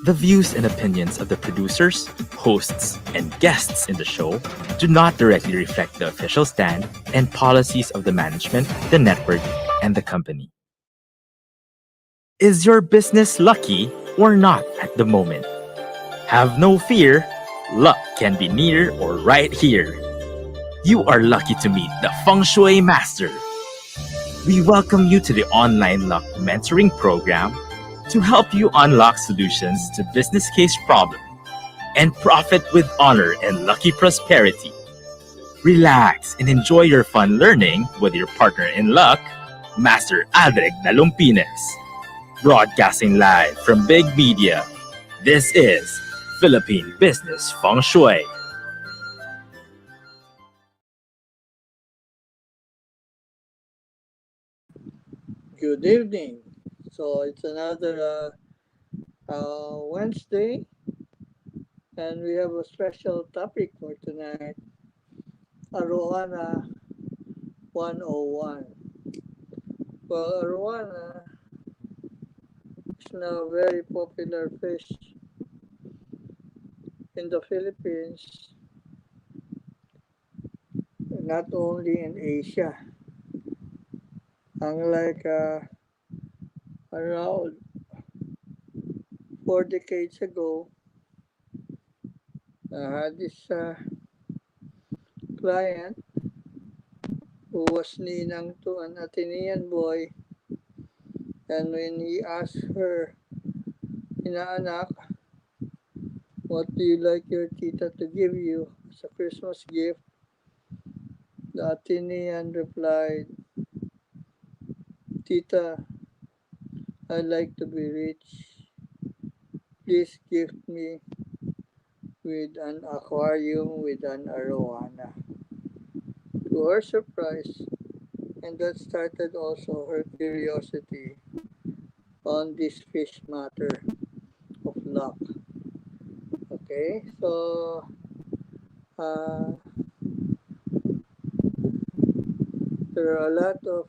The views and opinions of the producers, hosts, and guests in the show do not directly reflect the official stand and policies of the management, the network, and the company. Is your business lucky or not at the moment? Have no fear, luck can be near or right here. You are lucky to meet the Feng Shui Master. We welcome you to the online luck mentoring program to help you unlock solutions to business case problems and profit with honor and lucky prosperity. Relax and enjoy your fun learning with your partner in luck, Master Aldrich Dalumpines. Broadcasting live from Big Media, this is Philippine Business Feng Shui. Good evening. So it's another Wednesday, and we have a special topic for tonight, Arowana 101. Well, arowana is now a very popular fish in the Philippines, not only in Asia. Unlike around 4 decades ago, I had this client who was ninang to an Athenian boy, and when he asked her, inaanak, what do you like your tita to give you as a Christmas gift? The Athenian replied, Tita, I like to be rich. Please gift me with an aquarium with an arowana. To her surprise, and that started also her curiosity on this fish matter of luck. Okay, so uh, there are a lot of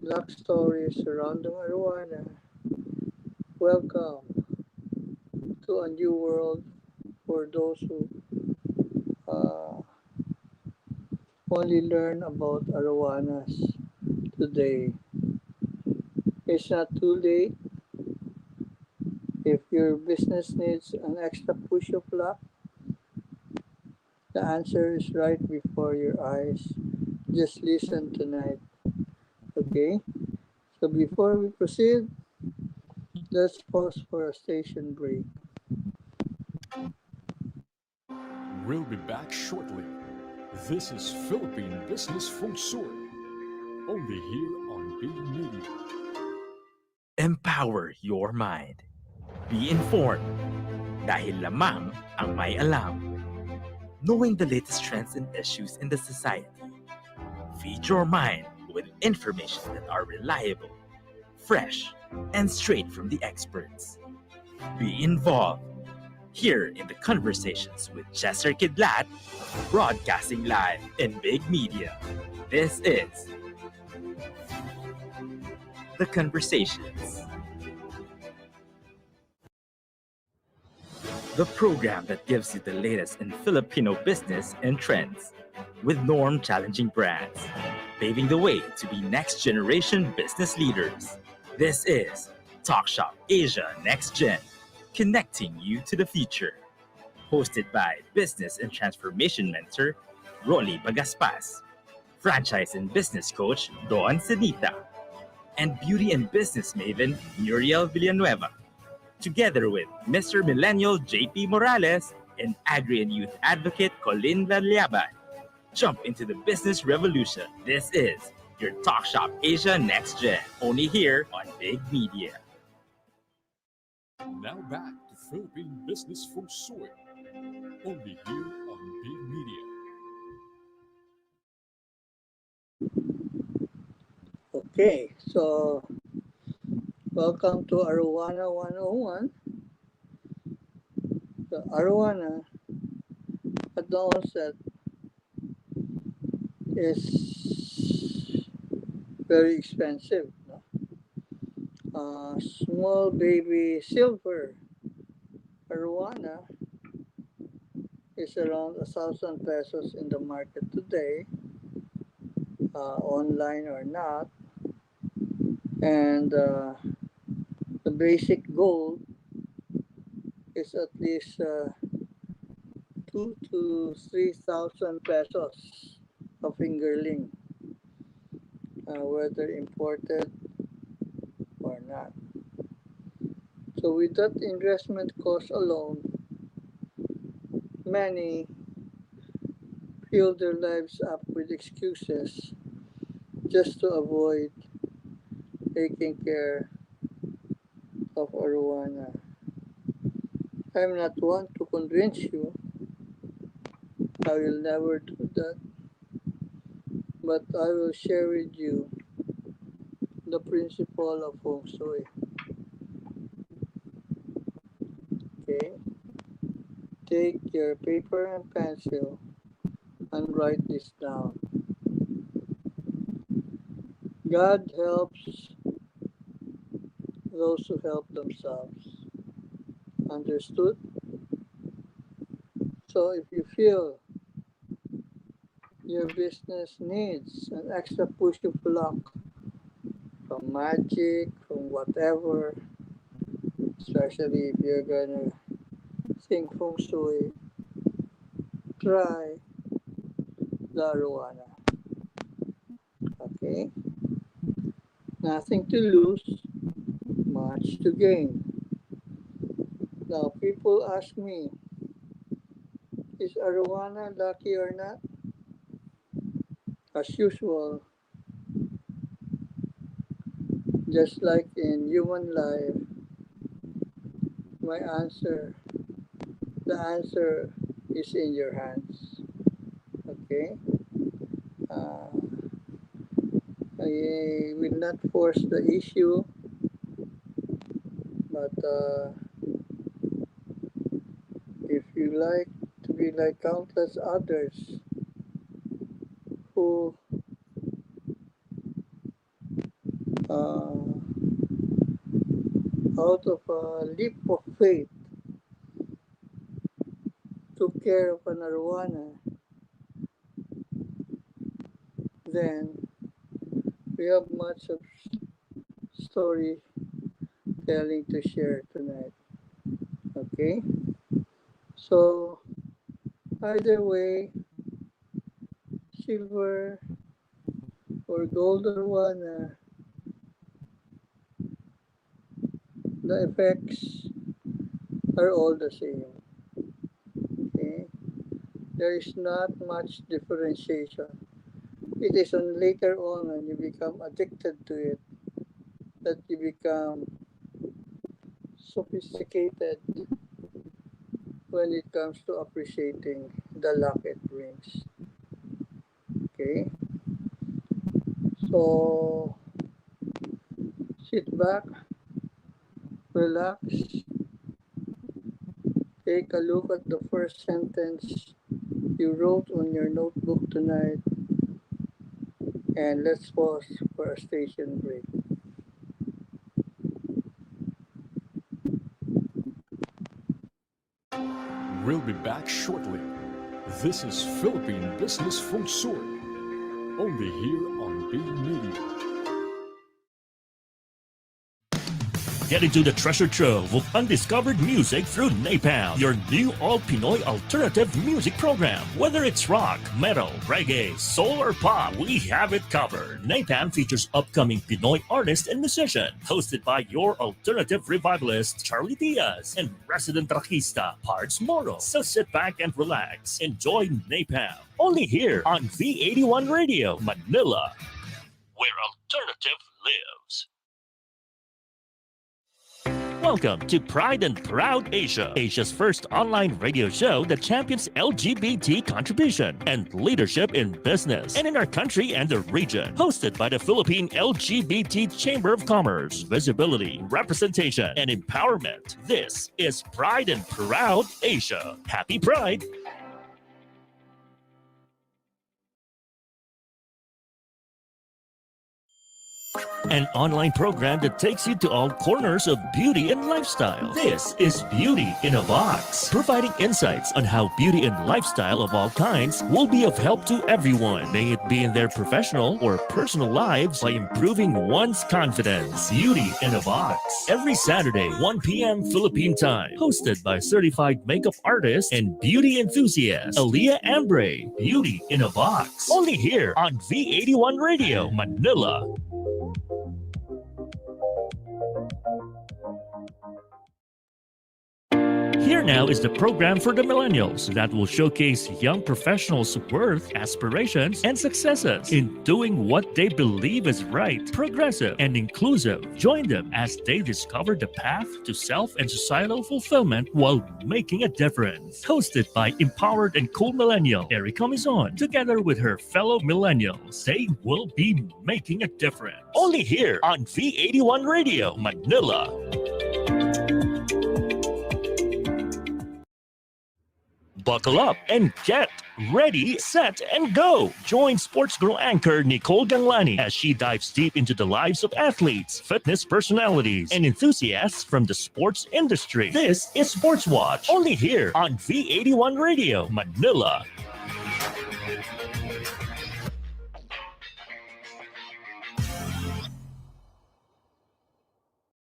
luck stories surrounding arowana. Welcome to a new world for those who uh, only learn about arowanas today. It's not too late. If your business needs an extra push of luck, the answer is right before your eyes. Just listen tonight, okay? So before we proceed, let's pause for a station break. We'll be back shortly. This is Philippine Business Feng Shui, only here on Big Media. Empower your mind. Be informed. Dahil lamang ang may alam. Knowing the latest trends and issues in the society. Feed your mind with information that are reliable, fresh, and straight from the experts. Be involved. Here in the conversations with Chester Kidlat, broadcasting live in Big Media. This is The Conversations. The program that gives you the latest in Filipino business and trends with norm-challenging brands, paving the way to be next-generation business leaders. This is Talk Shop Asia Next Gen, connecting you to the future. Hosted by business and transformation mentor Rolly Bagaspas, franchise and business coach Don Senita, and beauty and business maven Muriel Villanueva, together with Mr. Millennial JP Morales and Agri and Youth Advocate Colin Valiaban. Jump into the business revolution. This is your Talk Shop Asia Next Gen, only here on Big Media. Now back to Philippine Business Feng Shui, only here on Big Media. Okay, so welcome to Arowana 101. The arowana at the onset is very expensive. No? Small baby silver arowana is around 1,000 pesos in the market today, online or not. And the basic gold is at least 2 to 3,000 pesos a fingerling, whether imported or not. So with that investment cost alone, many fill their lives up with excuses just to avoid taking care of arowana. I'm not one to convince you. I will never do that. But I will share with you the principle of Feng Shui. Okay? Take your paper and pencil and write this down. God helps those who help themselves. Understood? So if you feel your business needs an extra push of luck from magic, from whatever, especially if you're gonna think Feng Shui, try the arowana. Okay? Nothing to lose, much to gain. Now, people ask me, is arowana lucky or not? As usual, just like in human life, my answer, the answer is in your hands. Okay? Uh, I will not force the issue, but if you like to be like countless others who uh, out of a leap of faith took care of an arowana, then we have much of story telling to share tonight. Okay? So either way, silver or gold arowana, the effects are all the same. Okay? There is not much differentiation. It is on later on when you become addicted to it that you become sophisticated when it comes to appreciating the luck it brings. Okay? So sit back, relax, take a look at the first sentence you wrote on your notebook tonight, and let's pause for a station break. We'll be back shortly. This is Philippine Business Feng Shui, only here on Bay Media. Get into the treasure trove of undiscovered music through Napalm, your new all-Pinoy alternative music program. Whether it's rock, metal, reggae, soul, or pop, we have it covered. Napalm features upcoming Pinoy artist and musician, hosted by your alternative revivalist, Charlie Diaz, and resident rockista, Parts Moro. So sit back and relax. Enjoy Napalm, only here on V81 Radio, Manila, where alternative lives. Welcome to Pride and Proud Asia, Asia's first online radio show that champions LGBT contribution and leadership in business and in our country and the region. Hosted by the Philippine LGBT Chamber of Commerce, visibility, representation, and empowerment. This is Pride and Proud Asia. Happy Pride! An online program that takes you to all corners of beauty and lifestyle. This is Beauty in a Box, providing insights on how beauty and lifestyle of all kinds will be of help to everyone, may it be in their professional or personal lives, by improving one's confidence. Beauty in a Box, every Saturday, 1 p.m. Philippine time, hosted by certified makeup artist and beauty enthusiast, Aaliyah Ambre. Beauty in a Box, only here on V81 Radio, Manila. Here now is the program for the millennials that will showcase young professionals' worth, aspirations, and successes in doing what they believe is right, progressive, and inclusive. Join them as they discover the path to self and societal fulfillment while making a difference. Hosted by empowered and cool millennial Erica Mizon, together with her fellow millennials, they will be making a difference. Only here on V81 Radio, Manila. Buckle up and get ready, set, and go. Join Sports Girl anchor Nicole Ganglani as she dives deep into the lives of athletes, fitness personalities, and enthusiasts from the sports industry. This is Sports Watch, only here on V81 Radio, Manila.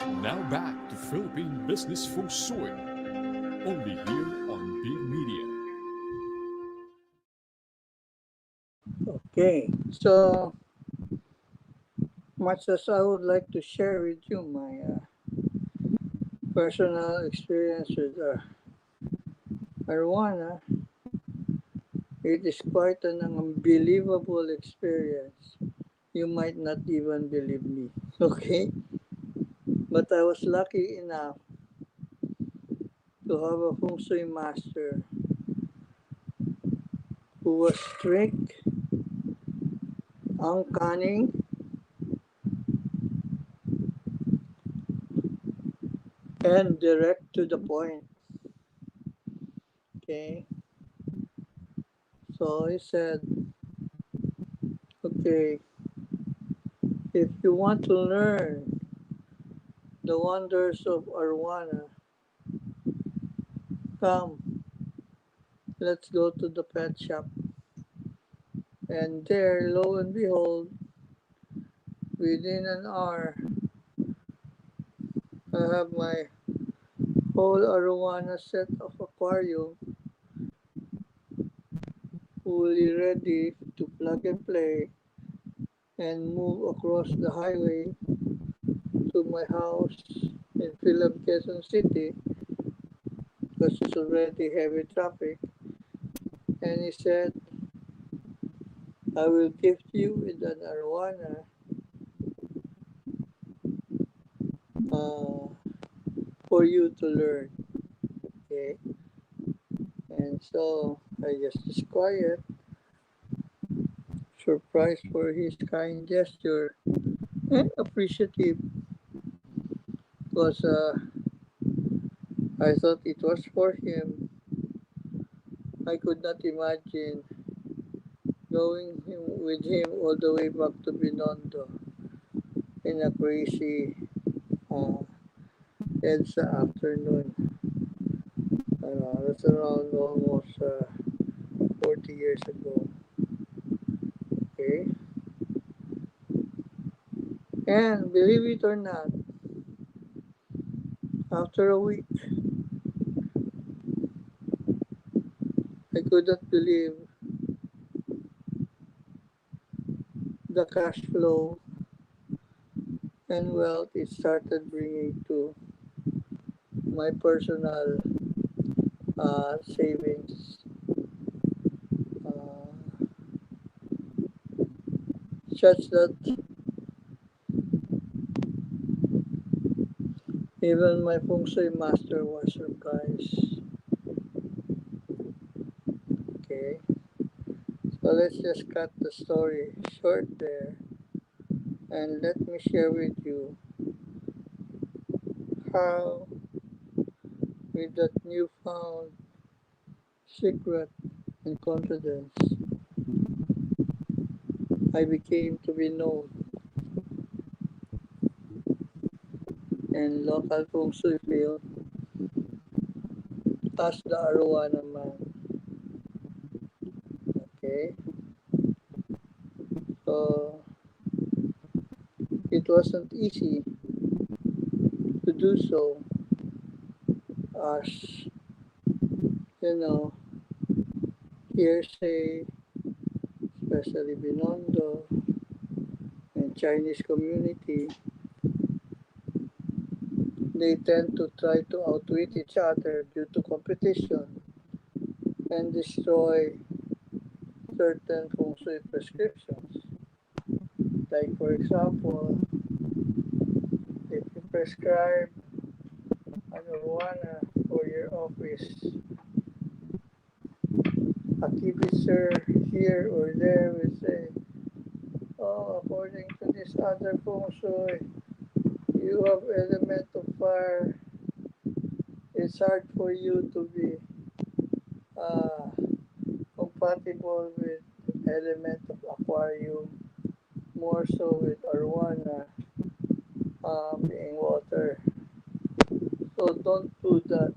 Now back to Philippine Business Feng Shui, only here on Big Media. Okay, so much as I would like to share with you my personal experience with Arowana, it is quite an unbelievable experience. You might not even believe me, okay? But I was lucky enough to have a Feng Shui master who was strict, uncanny, and direct to the point. Okay. So he said, okay, if you want to learn the wonders of Arowana, come, let's go to the pet shop. And there, lo and behold, within an hour, I have my whole Arowana set of aquarium fully ready to plug and play and move across the highway to my house in Philip, Quezon City, because it's already heavy traffic. And he said, I will gift you with an Arowana for you to learn. Okay. And so I just was quiet, surprised for his kind gesture, and appreciative, because I thought it was for him. I could not imagine going with him all the way back to Binondo in a crazy EDSA afternoon. That's around almost 40 years ago. Okay. And believe it or not, after a week, I could not believe the cash flow and wealth it started bringing to my personal savings. Such that even my Feng Shui master was surprised. Okay, so let's just cut the story short there, and let me share with you how, with that newfound secret and confidence, I became to be known and local Feng Shui field as the Arowana man. Okay, so it wasn't easy to do so, as you know, hearsay, especially Binondo and Chinese community, they tend to try to outwit each other due to competition and destroy certain Feng Shui prescriptions. Like, for example, if you prescribe an arowana for your office, a kibitzer here or there will say, oh, according to this other Feng Shui, you have element of fire. It's hard for you to be uh, compatible with element of aquarium, more so with arowana being water. So don't do that.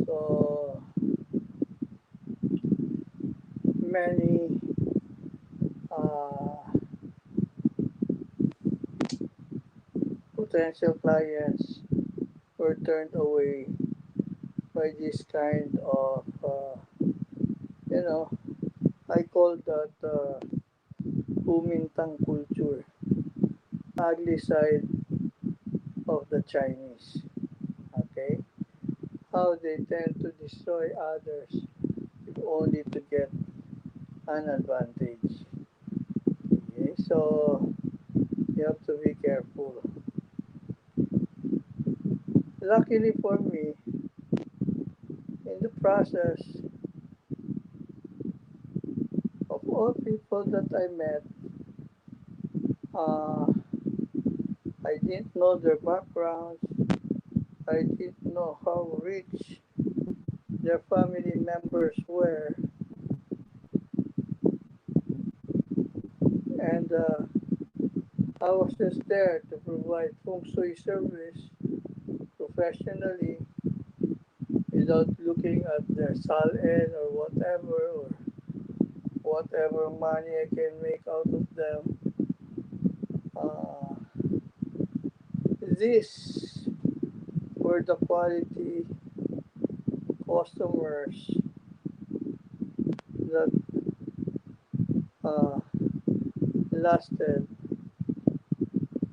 So many potential clients were turned away by this kind of, you know, I call that Kumintang culture, ugly side of the Chinese. Okay, how they tend to destroy others if only to get an advantage. Okay, so you have to be careful. Luckily for me, in the process of all people that I met, uh, I didn't know their backgrounds. I didn't know how rich their family members were. And I was just there to provide Feng Shui service professionally without looking at their salary or whatever money I can make out of them. These were the quality customers that uh, lasted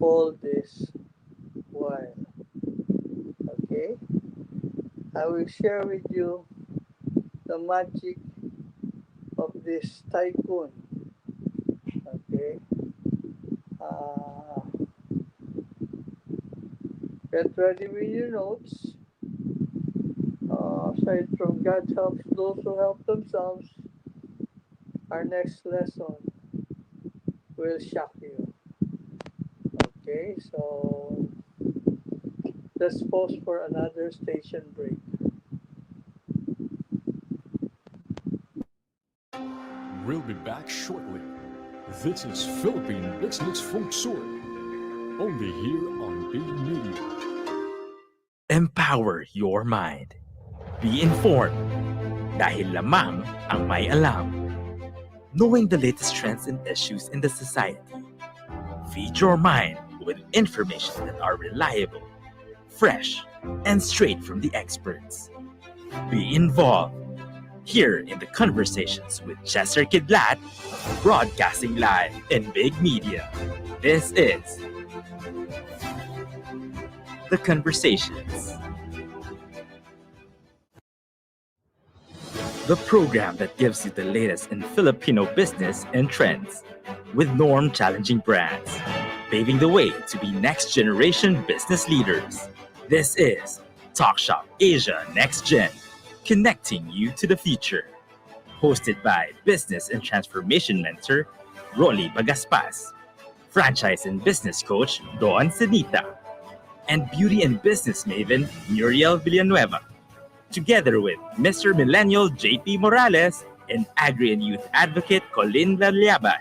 all this while. Okay, I will share with you the magic of this tycoon. Okay, uh, get ready with your notes. Aside from God helps those who help themselves, our next lesson will shock you. Okay, so let's pause for another station break. We'll be back shortly. This is Philippine Business Feng Shui, only here on Big Media. Empower your mind. Be informed. Dahil lamang ang may alam. Knowing the latest trends and issues in the society. Feed your mind with information that are reliable, fresh, and straight from the experts. Be involved. Here in the conversations with Chester Kidlat, broadcasting live in Big Media. This is The Conversations. The program that gives you the latest in Filipino business and trends with norm challenging brands, paving the way to be next generation business leaders. This is Talk Shop Asia Next Gen, connecting you to the future. Hosted by Business and Transformation Mentor Rolly Bagaspas, Franchise and Business Coach Don Senita, and Beauty and Business Maven Muriel Villanueva. Together with Mr. Millennial JP Morales and Agri and Youth Advocate Colin Valliaban.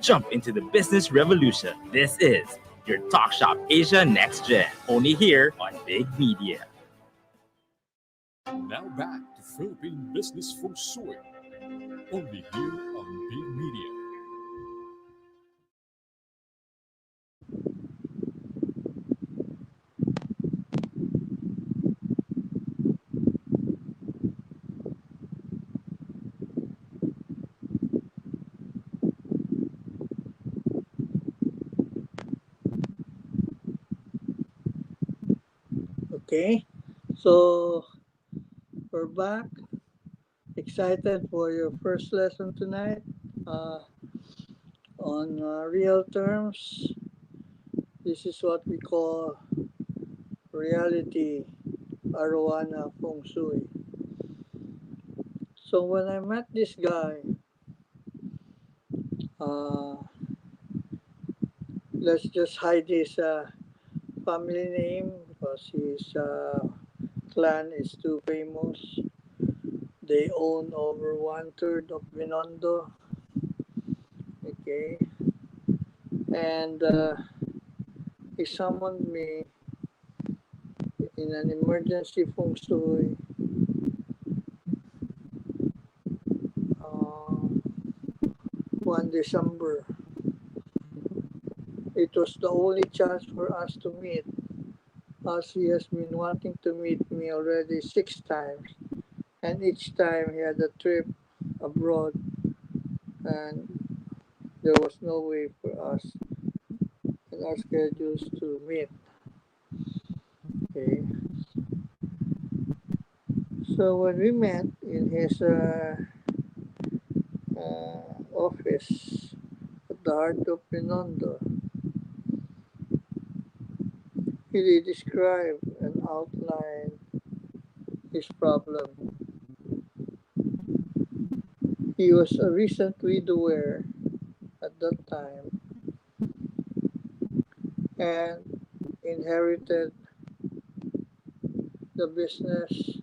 Jump into the business revolution. This is your Talk Shop Asia Next Gen, only here on Big Media. Now back to Philippine Business Feng Shui, only here on Big Media. Okay, so we're back. Excited for your first lesson tonight uh, on real terms. This is what we call reality Arowana Feng Shui. So when I met this guy, uh, let's just hide his family name because his clan is too famous. They own over 1/3 of Binondo. Okay, and he summoned me in an emergency feng shui uh, 1 December. It was the only chance for us to meet, as he has been wanting to meet me already 6 times, and each time he had a trip abroad, and there was no way for us in our schedules to meet. Okay, so when we met in his office at the heart of Pinondo, he described and outlined his problem. He was a recent widower at that time and inherited the business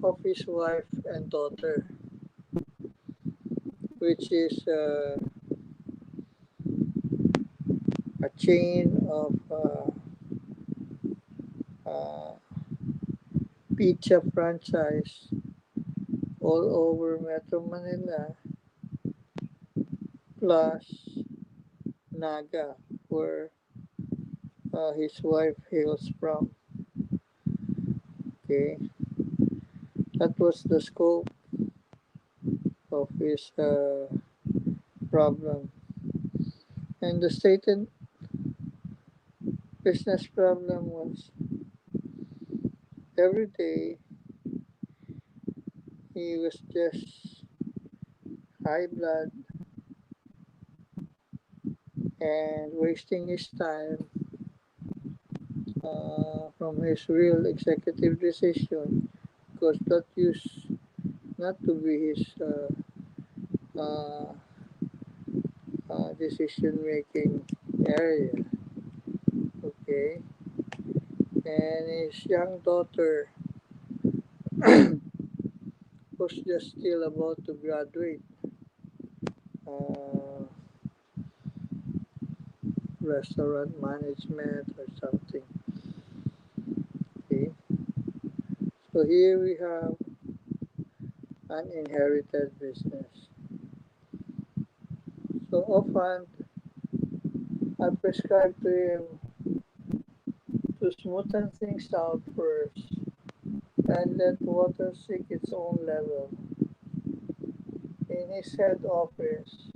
of his wife and daughter, which is a chain of uh, pizza franchise all over Metro Manila, plus Naga, where his wife hails from. Okay, that was the scope of his problem. And the stated business problem was every day he was just high blood and wasting his time from his real executive decision because that used not to be his uh, decision making area. Okay, and his young daughter was just still about to graduate uh, restaurant management or something. Okay, so here we have an inherited business. So often I prescribe to him to smoothen things out first and let water seek its own level. In his head office,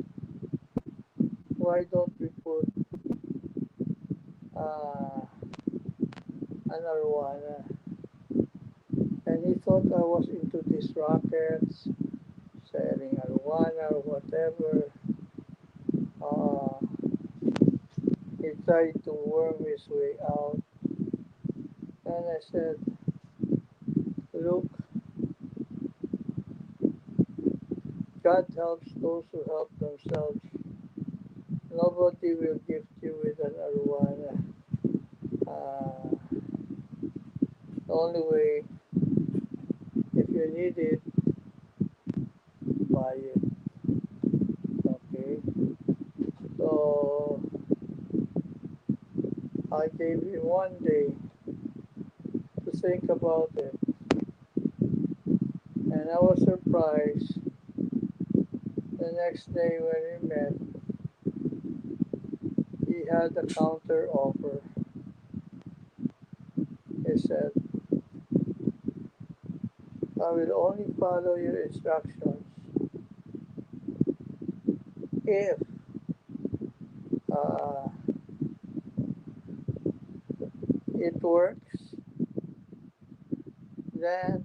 why don't we put uh, an arowana? And he thought I was into these rockets, selling arowana or whatever. Uh, he tried to worm his way out. And I said, look, God helps those who help themselves. Nobody will gift you with an arowana. Uh, the only way, if you need it, buy it. Okay. So I gave him 1 day to think about it, and I was surprised the next day when we met, he had a counter offer. He said, I will only follow your instructions if uh, it works, then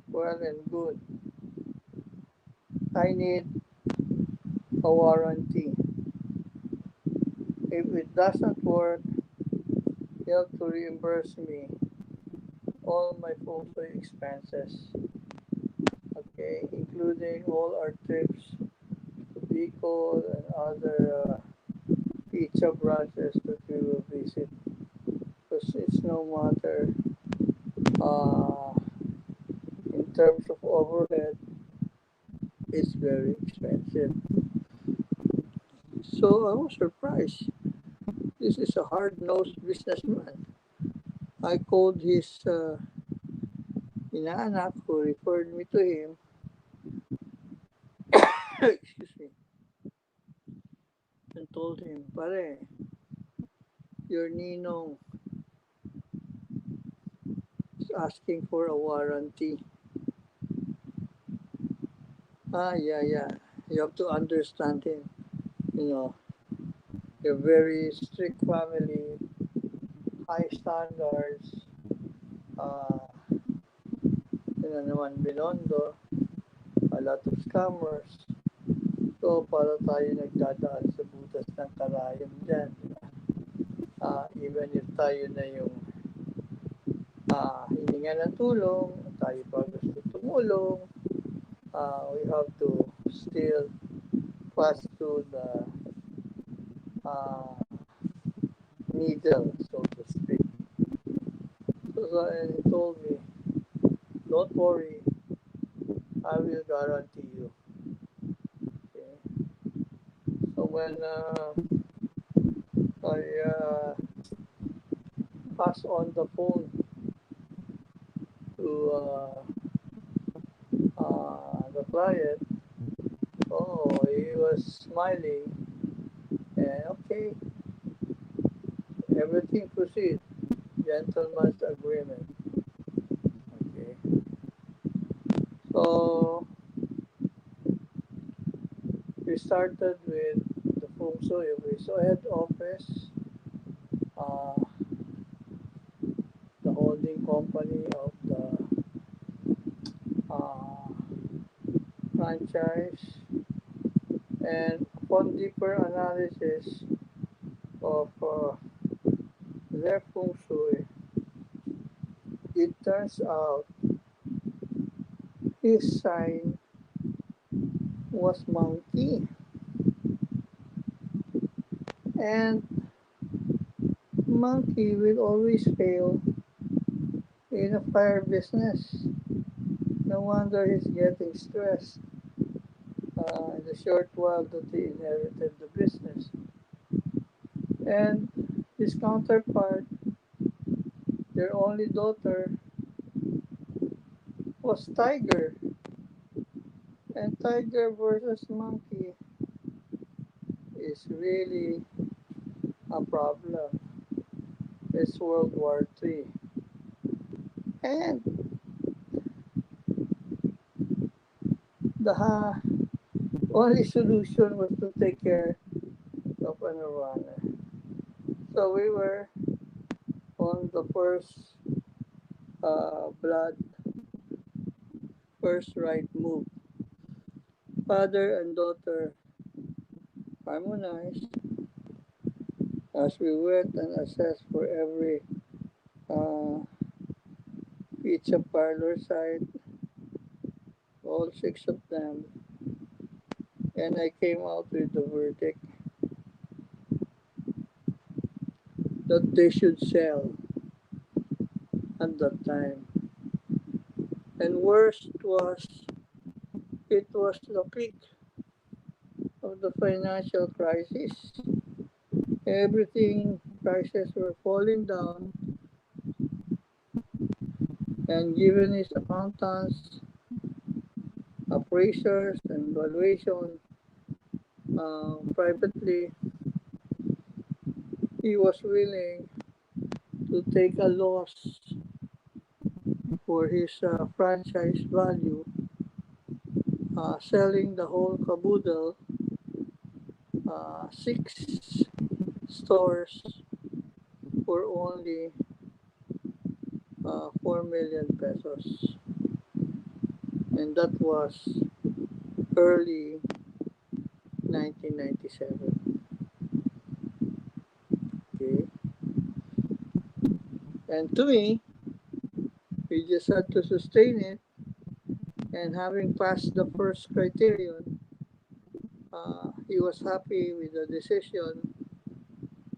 well and good. I need a warranty. If it doesn't work, you have to reimburse me all my Feng Shui expenses, okay, including all our trips to Bicol and other pizza branches that we will visit. Because it's no matter uh, in terms of overhead, it's very expensive. So I was surprised. This is a hard-nosed businessman. I called his inaanak who referred me to him. Excuse me. And told him, pare, your ninong is asking for a warranty. Ah, yeah, yeah. You have to understand him. You know, a very strict family, high standards. Uh, naman Binondo, a lot of scammers. So, para tayo nagdadaan sa butas ng karayom dyan. Even if tayo na yung hininga ng tulong, tayo pa gusto tumulong, we have to still pass through the uh, needle, so to speak. So, and he told me, don't worry, I will guarantee you. Okay. So when I pass on the phone to the client, oh, he was smiling, and okay, everything proceed, gentleman's agreement. Okay. So we started with the Feng Shui. We saw head office, uh, the holding company of the uh, franchise, and upon deeper analysis of their Feng Shui, it turns out his sign was monkey, and monkey will always fail in a fire business. No wonder he's getting stressed in the short while that he inherited the business. And his counterpart, their only daughter, was tiger. And tiger versus monkey is really a problem. It's World War III. And the only solution was to take care of an Arowana. So we were on the first blood, first right move. Father and daughter harmonized as we went and assessed for every uh, pizza parlor site, all six of them, and I came out with the verdict that they should sell at that time. And worst was, it was the peak of the financial crisis. Everything, prices were falling down, and given his accountants, appraisers, and valuation privately, he was willing to take a loss for his franchise value, selling the whole caboodle, 6 stores for only 4 million pesos. And that was early 1997. Okay. And to me, we just had to sustain it. And having passed the first criterion, he was happy with the decision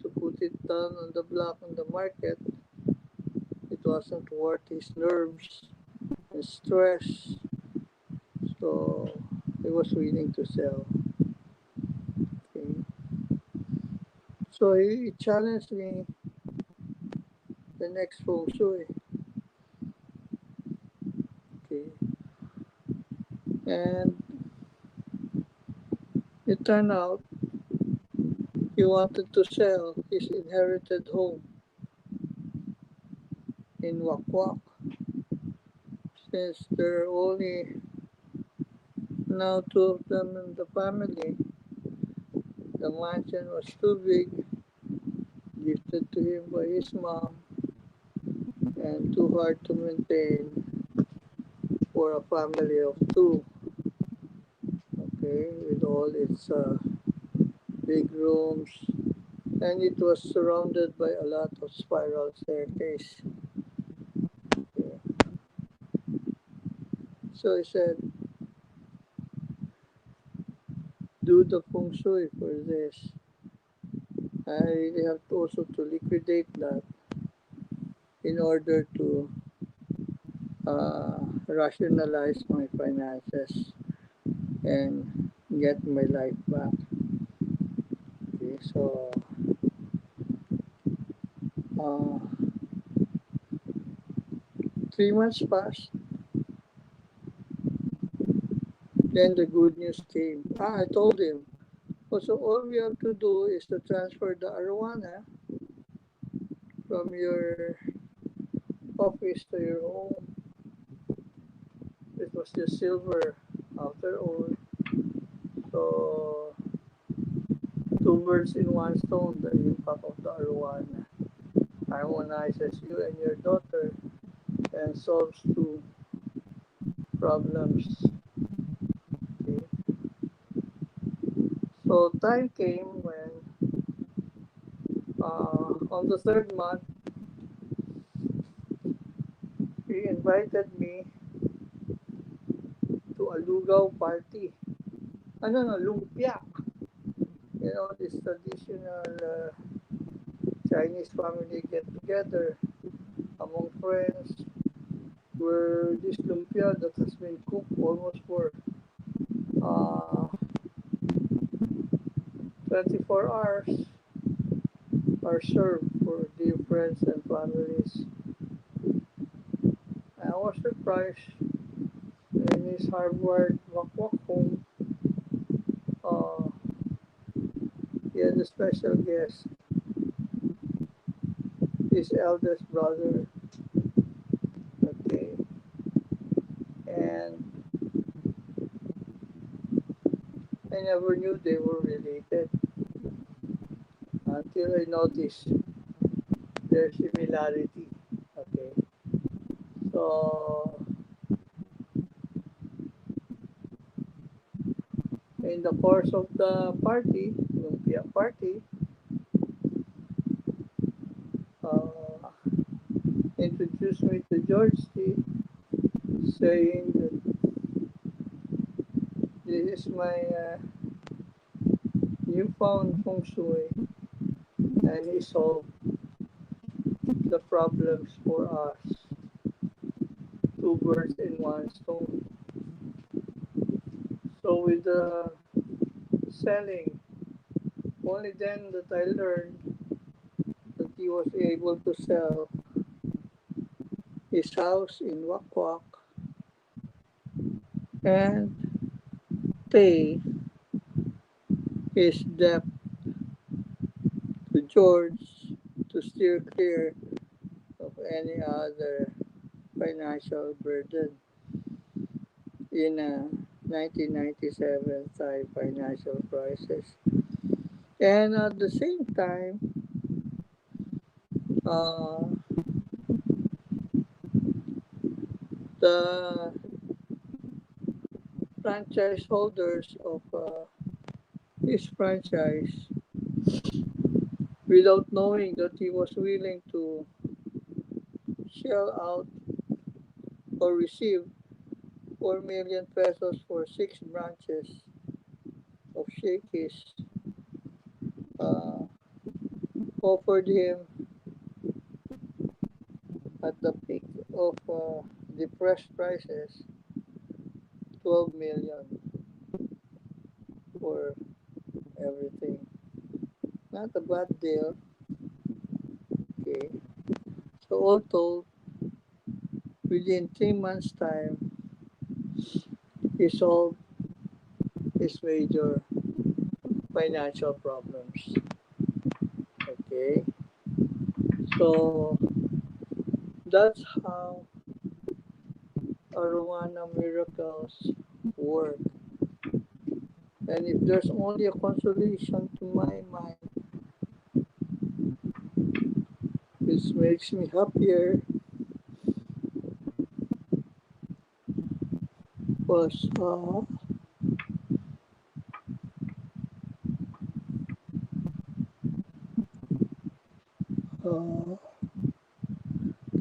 to put it down on the block on the market. It wasn't worth his nerves and stress, so he was willing to sell. Okay. So he challenged me the next Feng Shui. Okay. And it turned out he wanted to sell his inherited home in Wakwak. Since there are only now 2 of them in the family, the mansion was too big, gifted to him by his mom, and too hard to maintain for a family of 2. Okay, with all its big rooms, and it was surrounded by a lot of spiral staircase. Okay. So he said, do the feng shui for this. I really have to also to liquidate that in order to rationalize my finances and get my life back. Okay, so uh, 3 months passed. Then the good news came. I told him, oh, so all we have to do is to transfer the arowana from your office to your home. It was just silver after all. So 2 birds in one stone, the impact of the arowana harmonizes you and your daughter and solves 2 problems. Okay. So time came when on the 3rd month, he invited me to a lugaw party. No, lumpia. You know, this traditional Chinese family get together among friends where this lumpia that has been cooked almost for uh, 24 hours are served for dear friends and families. I was surprised in his hardwired wakwak home. Uh, he had a special guest, his eldest brother. Okay, and I never knew they were related until I noticed their similarity. Okay, so in the course of the party, lumpia party, uh, introduced me to George T, saying that this is my newfound feng shui, and he solved the problems for us. 2 birds in one stone. So with the selling Only then that I learned that he was able to sell his house in Wakwak and pay his debt to George to steer clear of any other financial burden in a 1997 Thai financial crisis. And at the same time, uh, the franchise holders of his franchise, without knowing that he was willing to shell out or receive 4 million pesos for 6 branches of Shakey's, uh, offered him at the peak of depressed prices 12 million for everything. Not a bad deal. Okay. So all told, within 3 months' time, he solved his major financial problems. Okay. So that's how Arowana miracles work. And if there's only a consolation to my mind, which makes me happier, was uh,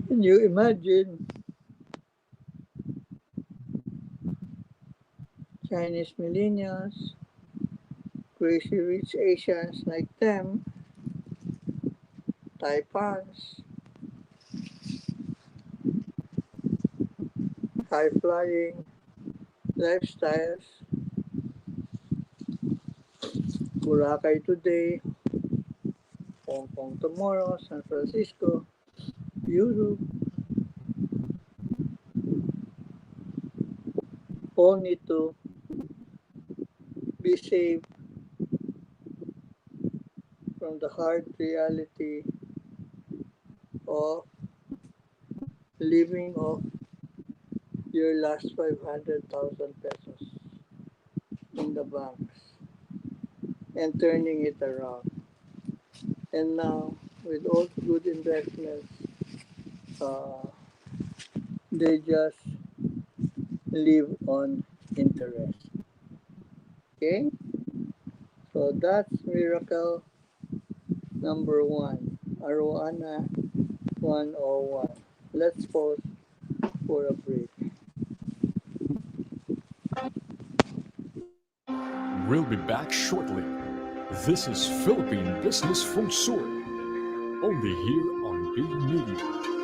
can you imagine Chinese millennials, crazy rich Asians like them, Taipans, high flying lifestyles, Boracay today, Hong Kong tomorrow, San Francisco, Europe, all need to be saved from the hard reality of living off your last 500,000 pesos in the banks and turning it around. And now, with all the good investments, uh, they just live on interest. Okay? So that's miracle number one, Arowana 101. Let's pause for a break. We'll be back shortly. This is Philippine Business Feng Shui, only here on Big Media.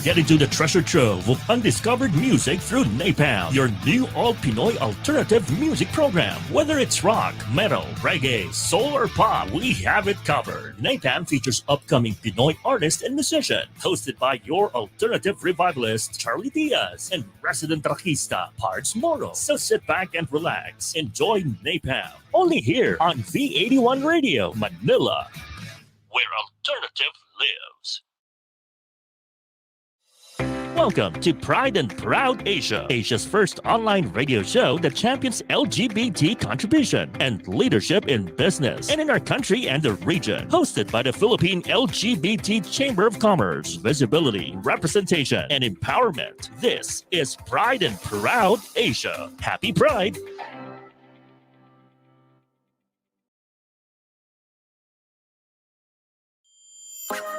Get into the treasure trove of undiscovered music through Napalm, your new all-Pinoy alternative music program. Whether it's rock, metal, reggae, soul, or pop, we have it covered. Napalm features upcoming Pinoy artist and musician, hosted by your alternative revivalist, Charlie Diaz, and resident rockista, Pards Moro. So sit back and relax. Enjoy Napalm, only here on V81 Radio, Manila, where alternative lives. Welcome to Pride and Proud Asia, Asia's first online radio show that champions LGBT contribution and leadership in business and in our country and the region. Hosted by the Philippine LGBT Chamber of Commerce, Visibility, Representation, and Empowerment. This is Pride and Proud Asia. Happy Pride!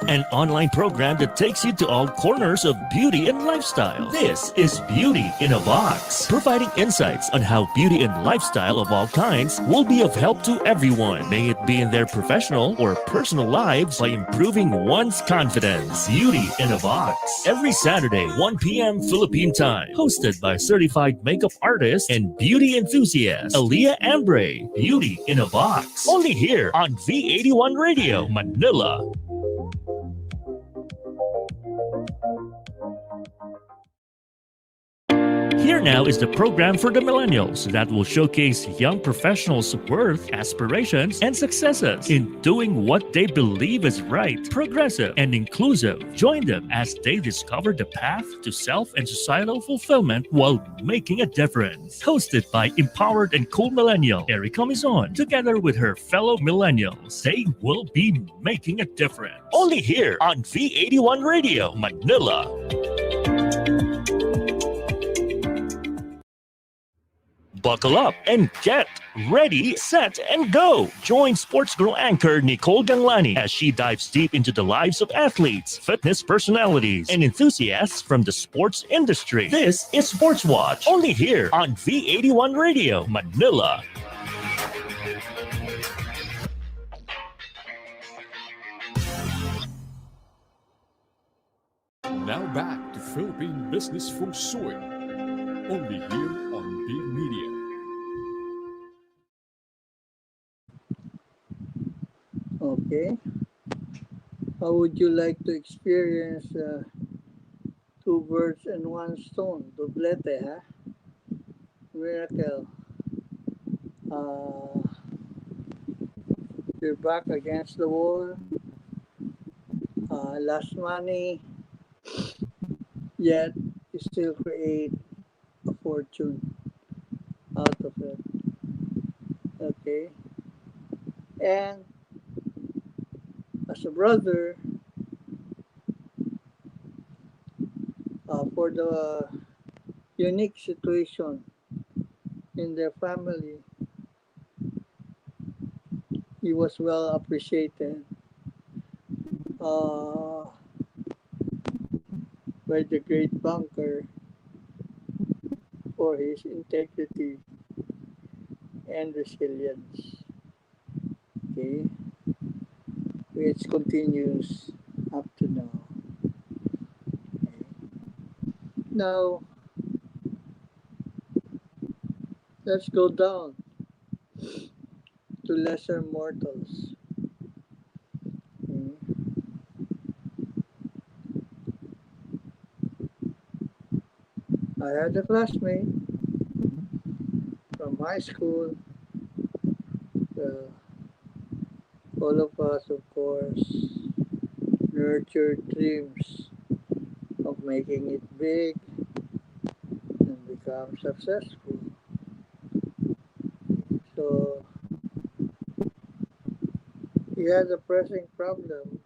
An online program that takes you to all corners of beauty and lifestyle. This is Beauty in a Box, providing insights on how beauty and lifestyle of all kinds will be of help to everyone, may it be in their professional or personal lives, by improving one's confidence. Beauty in a Box, every Saturday, 1 p.m. Philippine time, hosted by certified makeup artist and beauty enthusiast Aaliyah Ambre. Beauty in a Box, only here on V81 Radio, Manila. Here now is the program for the millennials that will showcase young professionals' worth, aspirations, and successes in doing what they believe is right, progressive, and inclusive. Join them as they discover the path to self and societal fulfillment while making a difference. Hosted by empowered and cool millennial Erica Mizon, together with her fellow millennials, they will be making a difference. Only here on V81 Radio, Manila. Buckle up and get ready, set, and go. Join Sports Girl anchor Nicole Ganglani as she dives deep into the lives of athletes, fitness personalities, and enthusiasts from the sports industry. This is Sports Watch, only here on V81 Radio, Manila. Now back to Philippine Business Feng Shui, only here on Big Media. Okay. How would you like to experience two birds and one stone? Doblete, huh? Miracle. Uh, you're back against the wall. Lost money, yet you still create a fortune out of it. Okay. And as a brother, for the unique situation in their family, he was well appreciated by the great banker for his integrity and resilience. Okay, which continues up to now. Okay. Now, let's go down to lesser mortals. Okay. I had a classmate from high school. All of us, of course, nurtured dreams of making it big and become successful. So he had a pressing problem.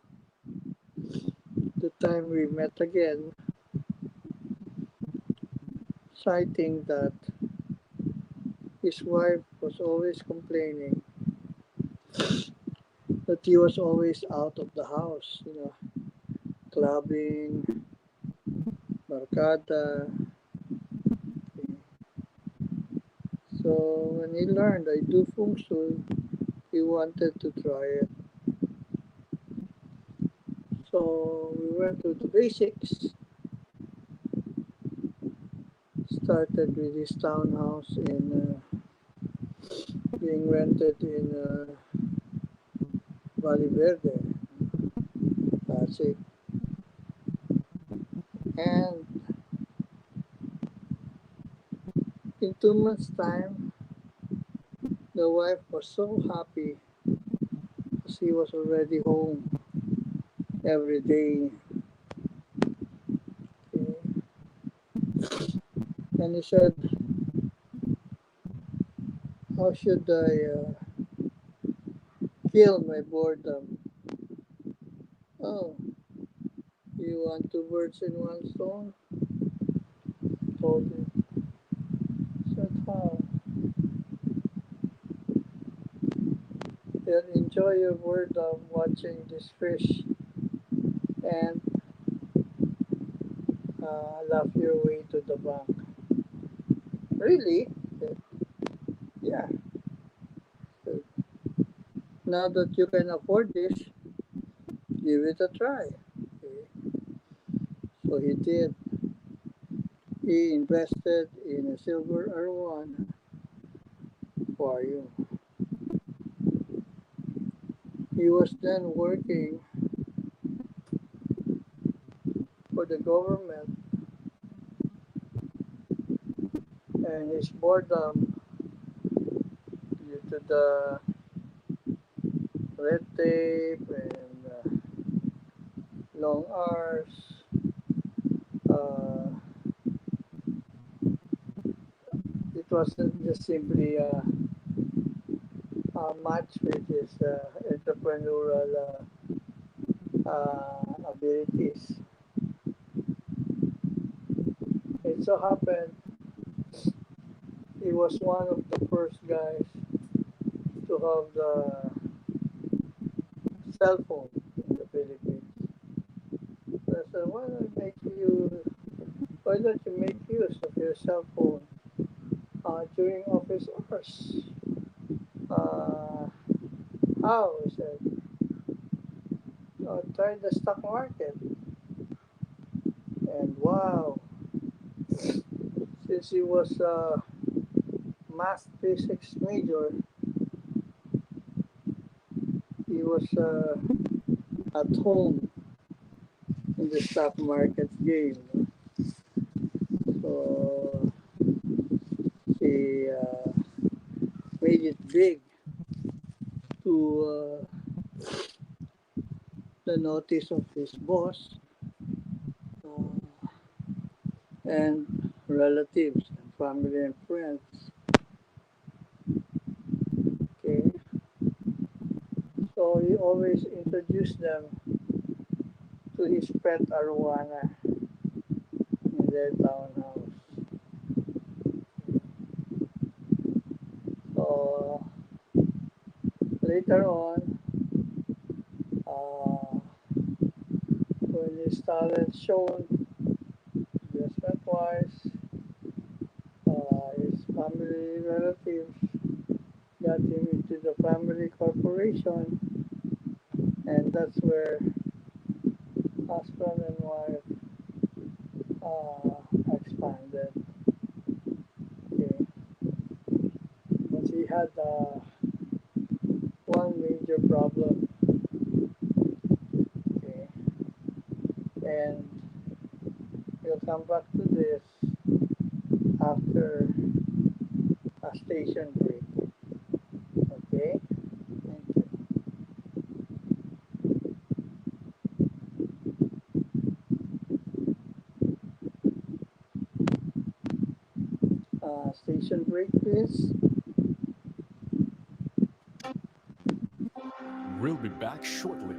The time we met again, citing that his wife was always complaining that he was always out of the house, clubbing, barkada. So when he learned I do Feng Shui, he wanted to try it. So we went to the basics. Started with his townhouse being rented in Valley Verde. That's it. And in 2 months' time, the wife was so happy because he was already home every day. Okay. And he said, how should I kill my boredom? Oh, you want two birds in one stone? Told him. Said, how? You'll enjoy your boredom watching this fish and laugh your way to the bank. Really? Yeah. Now that you can afford this, give it a try. Okay. So he did. He invested in a silver Arowana aquarium. He was then working for the government, and his boredom due to the red tape and long hours, uh, it wasn't just simply a match with his entrepreneurial abilities. It so happened he was one of the first guys to have the cell phone in the Philippines. So I said, why don't you make use of your cell phone during office hours? Uh, how? I said, try the stock market. And wow, since he was a math physics major, he was at home in the stock market game. So he made it big to the notice of his boss uh, and relatives and family and friends. Okay, so he always introduced them to his pet Arowana in their townhouse. So later on, uh, when his talent shown investment-wise, his family relatives got him into the family corporation, and that's where husband and wife expanded. Okay. But he had one major problem. Okay. And we'll come back to this after a station break. Okay? Thank you. Station break, please. We'll be back shortly.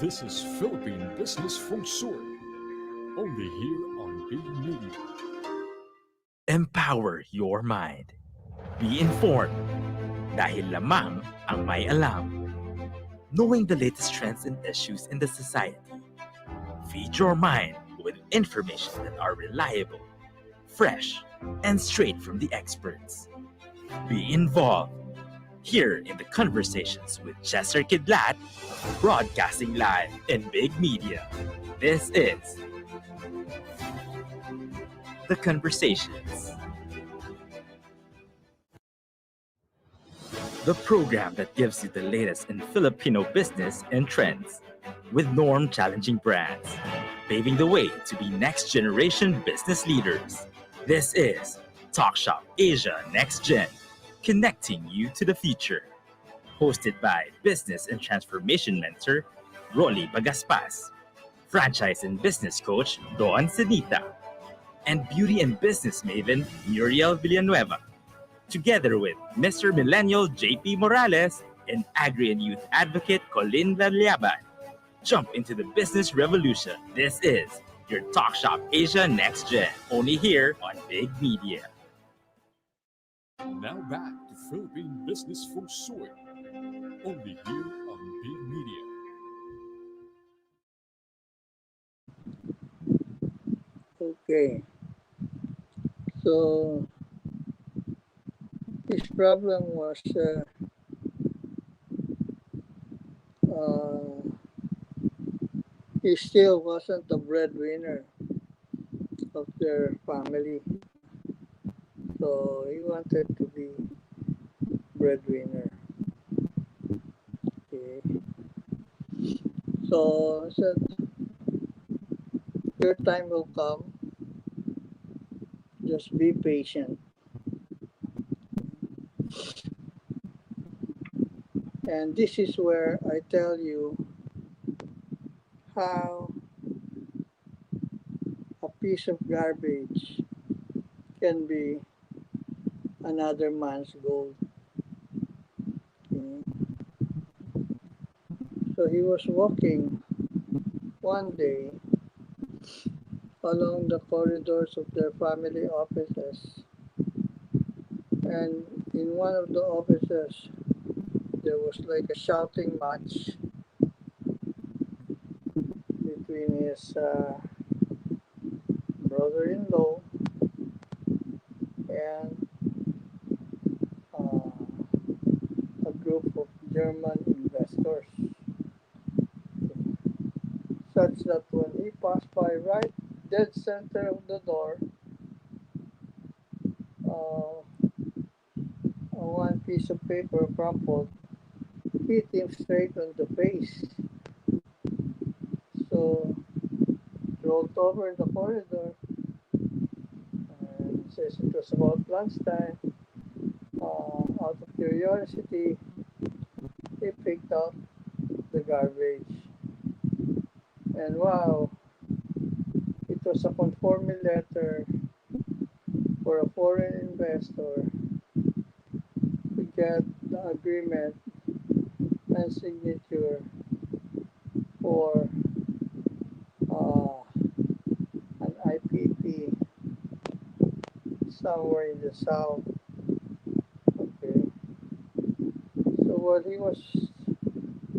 This is Philippine Business Feng Shui, only here on Big Media. Empower your mind. Be informed. Dahil lamang ang may alam. Knowing the latest trends and issues in the society. Feed your mind with information that are reliable, fresh, and straight from the experts. Be involved. Here in the conversations with Chester Kidlat, broadcasting live in Big Media. This is The Conversations. The program that gives you the latest in Filipino business and trends with norm challenging brands, paving the way to be next generation business leaders. This is Talk Shop Asia Next Gen, connecting you to the future. Hosted by business and transformation mentor Rolly Bagaspas, franchise and business coach Don Senita, and beauty and business maven Muriel Villanueva. Together with Mr. Millennial JP Morales and Agri and Youth Advocate Colin Valliaban. Jump into the business revolution. This is your Talk Shop Asia Next Gen, only here on Big Media. Now back to Philippine Business Feng Shui, only here on Big Media. Okay, so his problem was uh, he still wasn't the breadwinner of their family. So he wanted to be breadwinner. Okay. So I said, your time will come. Just be patient. And this is where I tell you how a piece of garbage can be another man's gold. Okay. So he was walking one day along the corridors of their family offices. And in one of the offices, there was like a shouting match between his brother-in-law and uh, a group of German investors, such that when he passed by right dead center of the door, one piece of paper crumpled hit him straight on the face. So rolled over in the corridor, and since it was about lunchtime, out of curiosity, he picked up the garbage. And wow, it was a conforming letter for a foreign investor to get the agreement and signature for uh, an IPP somewhere in the south. Okay, so while he was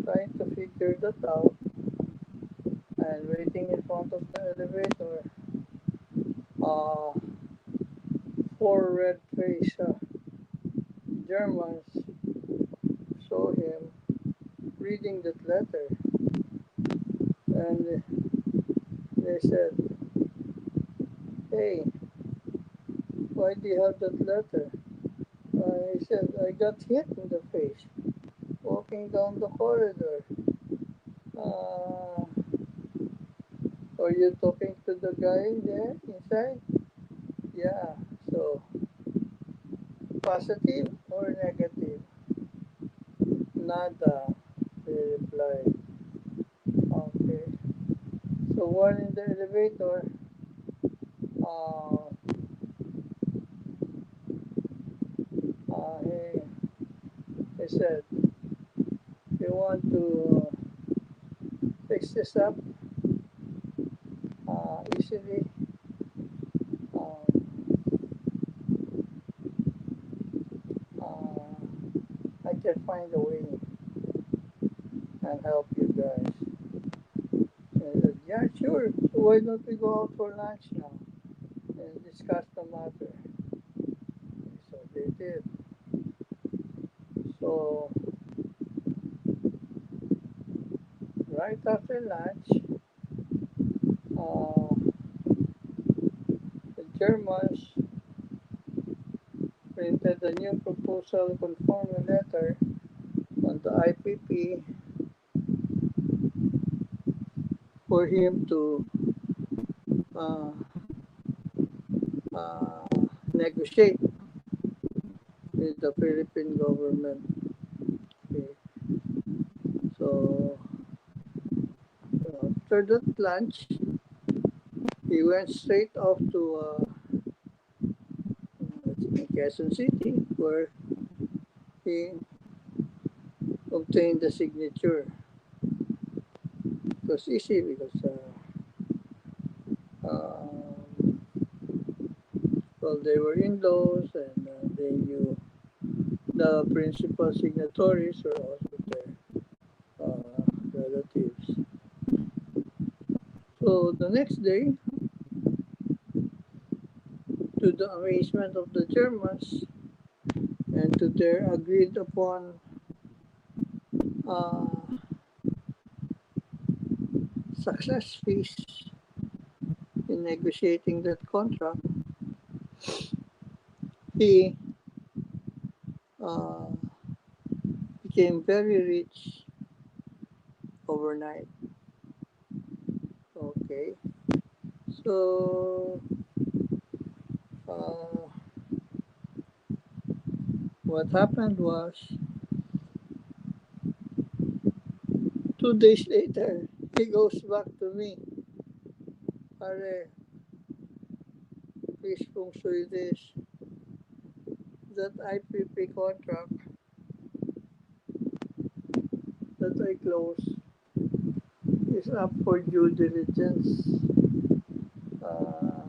trying to figure that out and waiting in front of the elevator, uh, four red-faced Germans saw him reading that letter, and they said, "Hey, why do you have that letter?" He said, "I got hit in the face walking down the corridor." Uh, are you talking to the guy there inside? Yeah. So, positive or negative? Nada, they replied. Okay. So, while in the elevator, uh, he said, "You want to fix this up easily? Um, I can find a way and help you guys." And I said, "Yeah, sure. So why don't we go out for lunch now and discuss the matter?" So they did. So right after lunch, uh, the Germans printed a new proposal conforming letter on the IPP for him to uh, uh, negotiate with the Philippine government. Okay. So after that lunch, he went straight off to Quezon City, where he obtained the signature. It was easy because well, they were in-laws and they knew the principal signatories were also their relatives. So the next day, to the amazement of the Germans and to their agreed upon uh, success fees in negotiating that contract, he uh, became very rich overnight. Okay, so uh, what happened was 2 days later, he goes back to me. Pare, please Feng Shui this. That IPP contract that I closed is up for due diligence, uh,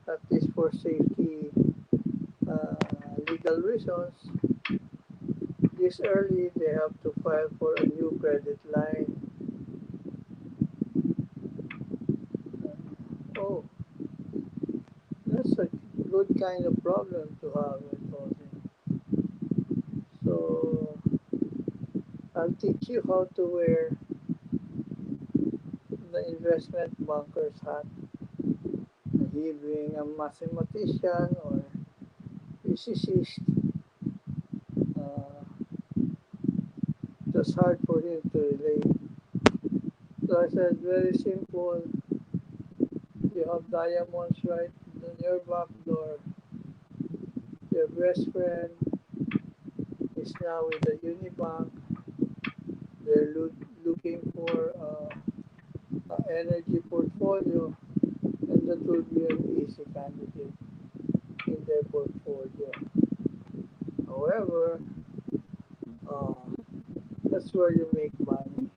at least for safety uh, legal reasons. This early, they have to file for a new credit line. Oh, that's a good kind of problem to have, I told him. So I'll teach you how to wear the investment banker's hat. He being a mathematician or physicist, uh, just hard for him to relate. So I said, very simple. You have diamonds right on your back door. Your best friend is now with the Unibank. They're looking for an energy portfolio, and that will be an easy candidate in their portfolio. However, uh, that's where you make money.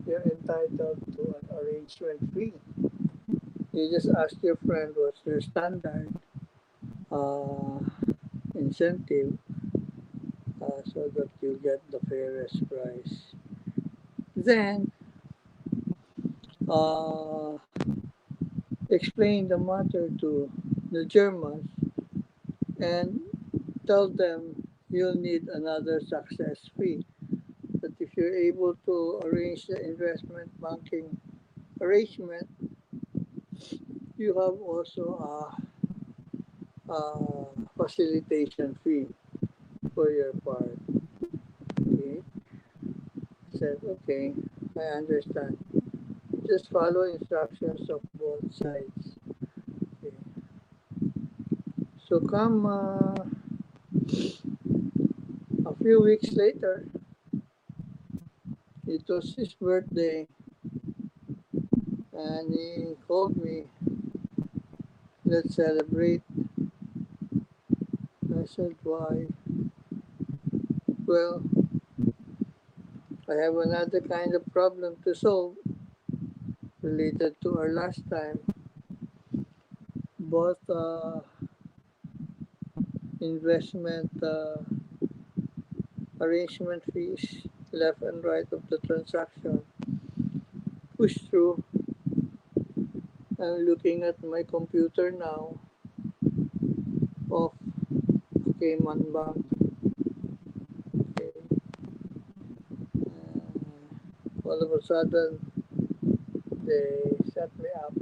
You're entitled to an arrangement fee. You just ask your friend what's their standard uh, incentive, so that you get the fairest price. Then uh, explain the matter to the Germans and tell them you'll need another success fee. That if you're able to arrange the investment banking arrangement, you have also a facilitation fee for your part. Okay, said okay, I understand. Just follow instructions of both sides. Okay. So come a few weeks later, it was his birthday, and he called me. Let's celebrate. I said, why? Well, I have another kind of problem to solve related to our last time. Both investment arrangement fees, left and right of the transaction, push through. I'm looking at my computer now of Cayman Bank. Okay. All of a sudden, they set me up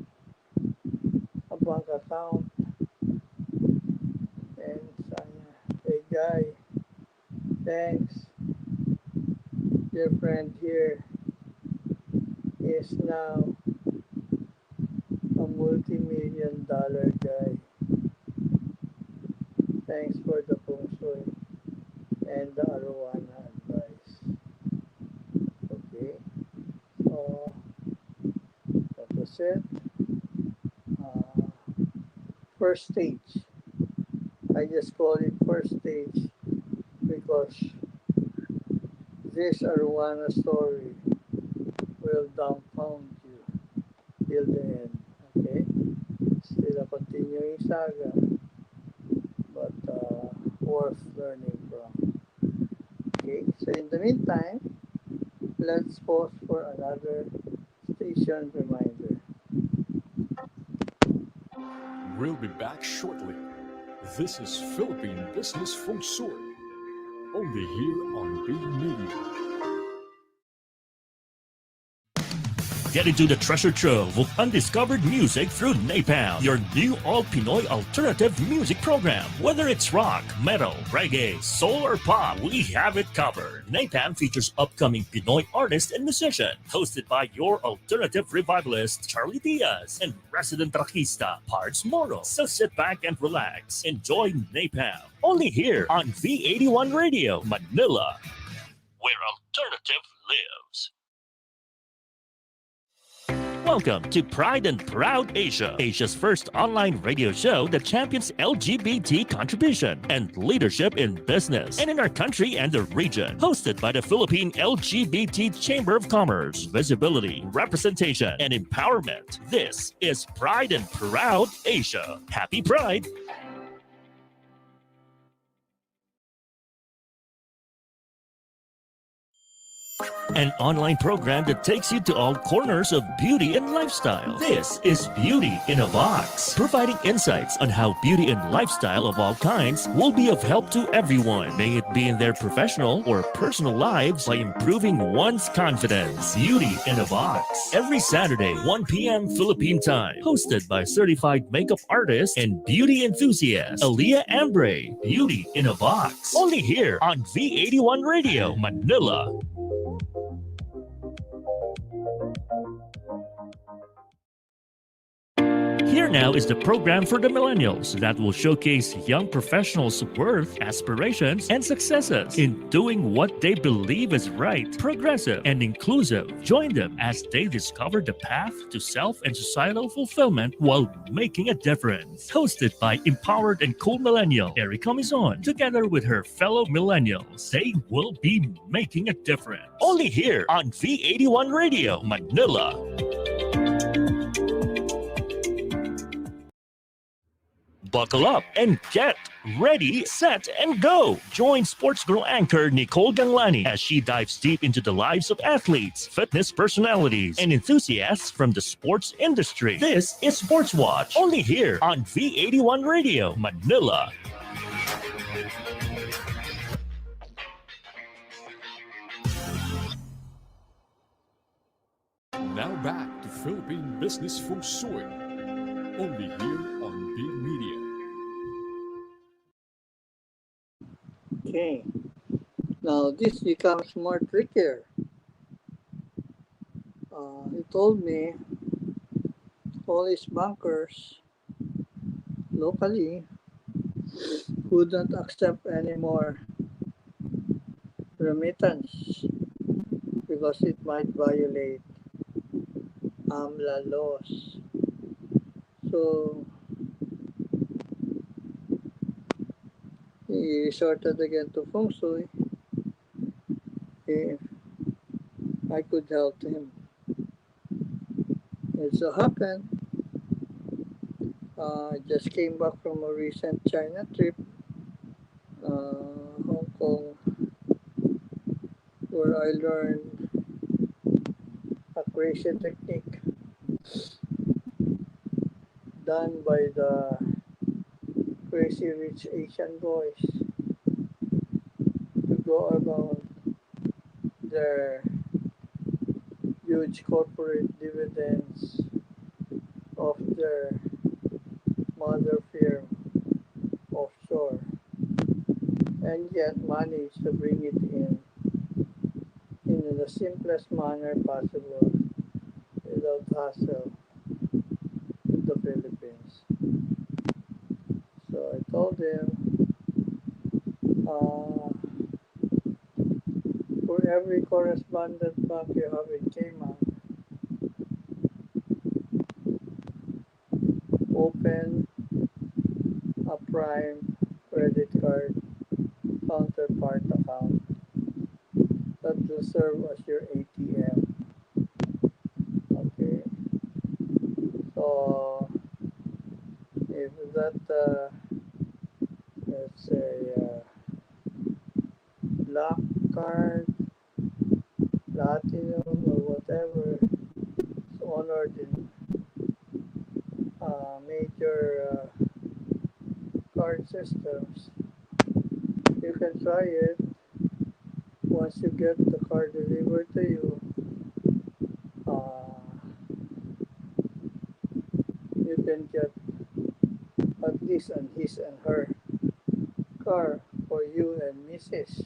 a bank account, and hey guy, thanks. Your friend here is now a multi-million dollar guy. Thanks for the Feng Shui and the Arowana advice. Okay, so that was it. Uh, First stage. I just call it first stage because this Arowana story will dumbfound you till the end. Okay, still a continuing saga, but worth learning from. Okay, so in the meantime, let's pause for another station reminder. We'll be back shortly. This is Philippine Business Feng Shui, only here on Big Media. Get into the treasure trove of undiscovered music through Napalm, your new all-Pinoy alternative music program. Whether it's rock, metal, reggae, soul, or pop, we have it covered. Napalm features upcoming Pinoy artists and musicians, hosted by your alternative revivalist, Charlie Diaz, and resident rockista, Pards Moro. So sit back and relax. Enjoy Napalm, only here on V81 Radio, Manila, where alternative lives. Welcome to Pride and Proud Asia, Asia's first online radio show that champions LGBT contribution and leadership in business and in our country and the region. Hosted by the Philippine LGBT Chamber of Commerce, Visibility, Representation, and Empowerment. This is Pride and Proud Asia. Happy Pride! An online program that takes you to all corners of beauty and lifestyle. This is Beauty in a Box, providing insights on how beauty and lifestyle of all kinds will be of help to everyone, may it be in their professional or personal lives, by improving one's confidence. Beauty in a Box, every Saturday, 1 p.m. Philippine time, hosted by certified makeup artist and beauty enthusiast, Aaliyah Ambre. Beauty in a Box, only here on V81 Radio, Manila. Here now is the program for the millennials that will showcase young professionals' worth, aspirations, and successes in doing what they believe is right, progressive, and inclusive. Join them as they discover the path to self and societal fulfillment while making a difference. Hosted by empowered and cool millennial Erica Mizon, together with her fellow millennials, they will be making a difference. Only here on V81 Radio, Manila. Buckle up and get ready, set, and go. Join Sports Girl anchor Nicole Ganglani as she dives deep into the lives of athletes, fitness personalities, and enthusiasts from the sports industry. This is Sports Watch, only here on V81 Radio, Manila. Now back to Philippine Business Feng Shui, only here on Big Media. Okay. Now this becomes more trickier. He told me all his bankers locally wouldn't accept any more remittance because it might violate AMLA laws. So he resorted again to Feng Shui if I could help him. It so happened, I just came back from a recent China trip, Hong Kong, where I learned a crazy technique done by the Crazy Rich Asian Boys to go around their huge corporate dividends of their mother firm offshore, and yet manage to bring it in the simplest manner possible without hassle to the Philippines. So I told him, for every correspondent bank you have in Cayman, open a Prime credit card counterpart account that will serve as your ATM. Okay. So if that let's say black card, platinum, or whatever is honored in major card systems. You can try it. Once you get the card delivered to you, uh, you can get at least on his and her car for you and Mrs.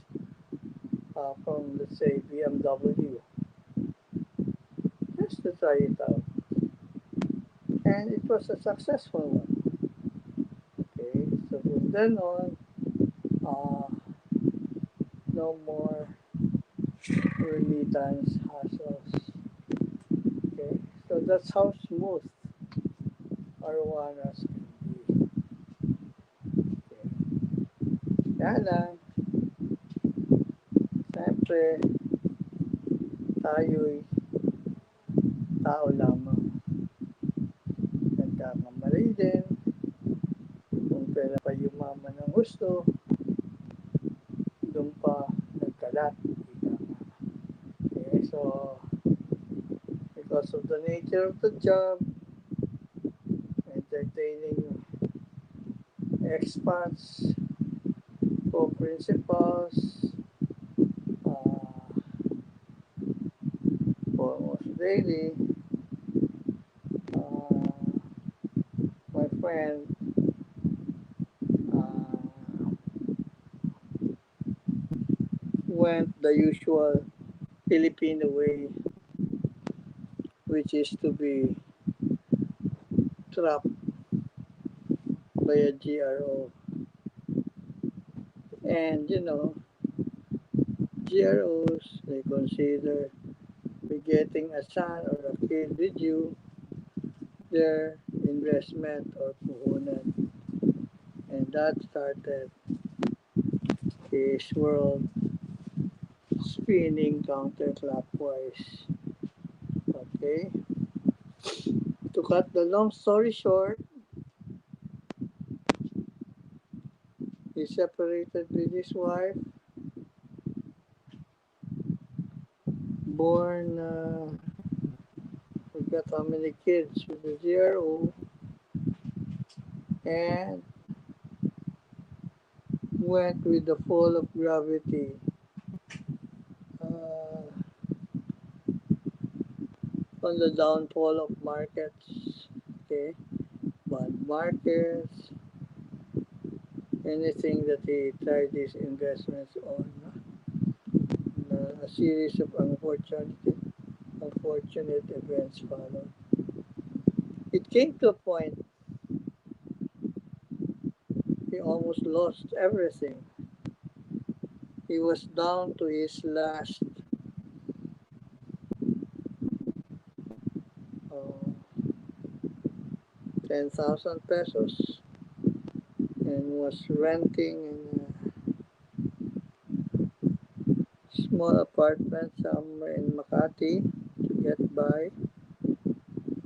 From, let's say, BMW. Just to try it out. And it was a successful one. Okay, so from then on, uh, no more remittance hassles. Okay, so that's how smooth Arowanas can be. Okay. Kaya lang, siyempre, tayo'y tao lamang. Nagkakamali din. Kung pera pa yumaman ng gusto, doon pa nagkalat. Okay, so because of the nature of the job, entertaining expats, co-principals, uh, almost daily, uh, my friend uh, went the usual Filipino way, which is to be trapped by a GRO. And GROs, they consider begetting a son or a kid with you their investment or puhunan. And that started his world spinning counterclockwise. Okay? To cut the long story short, he separated with his wife, born, forgot how many kids with a 0, and went with the fall of gravity. Uh, on the downfall of markets, okay, bond markets, anything that he tried his investments on, a series of unfortunate events followed. It came to a point he almost lost everything. He was down to his last uh, 10,000 pesos and was renting in a small apartment somewhere in Makati to get by.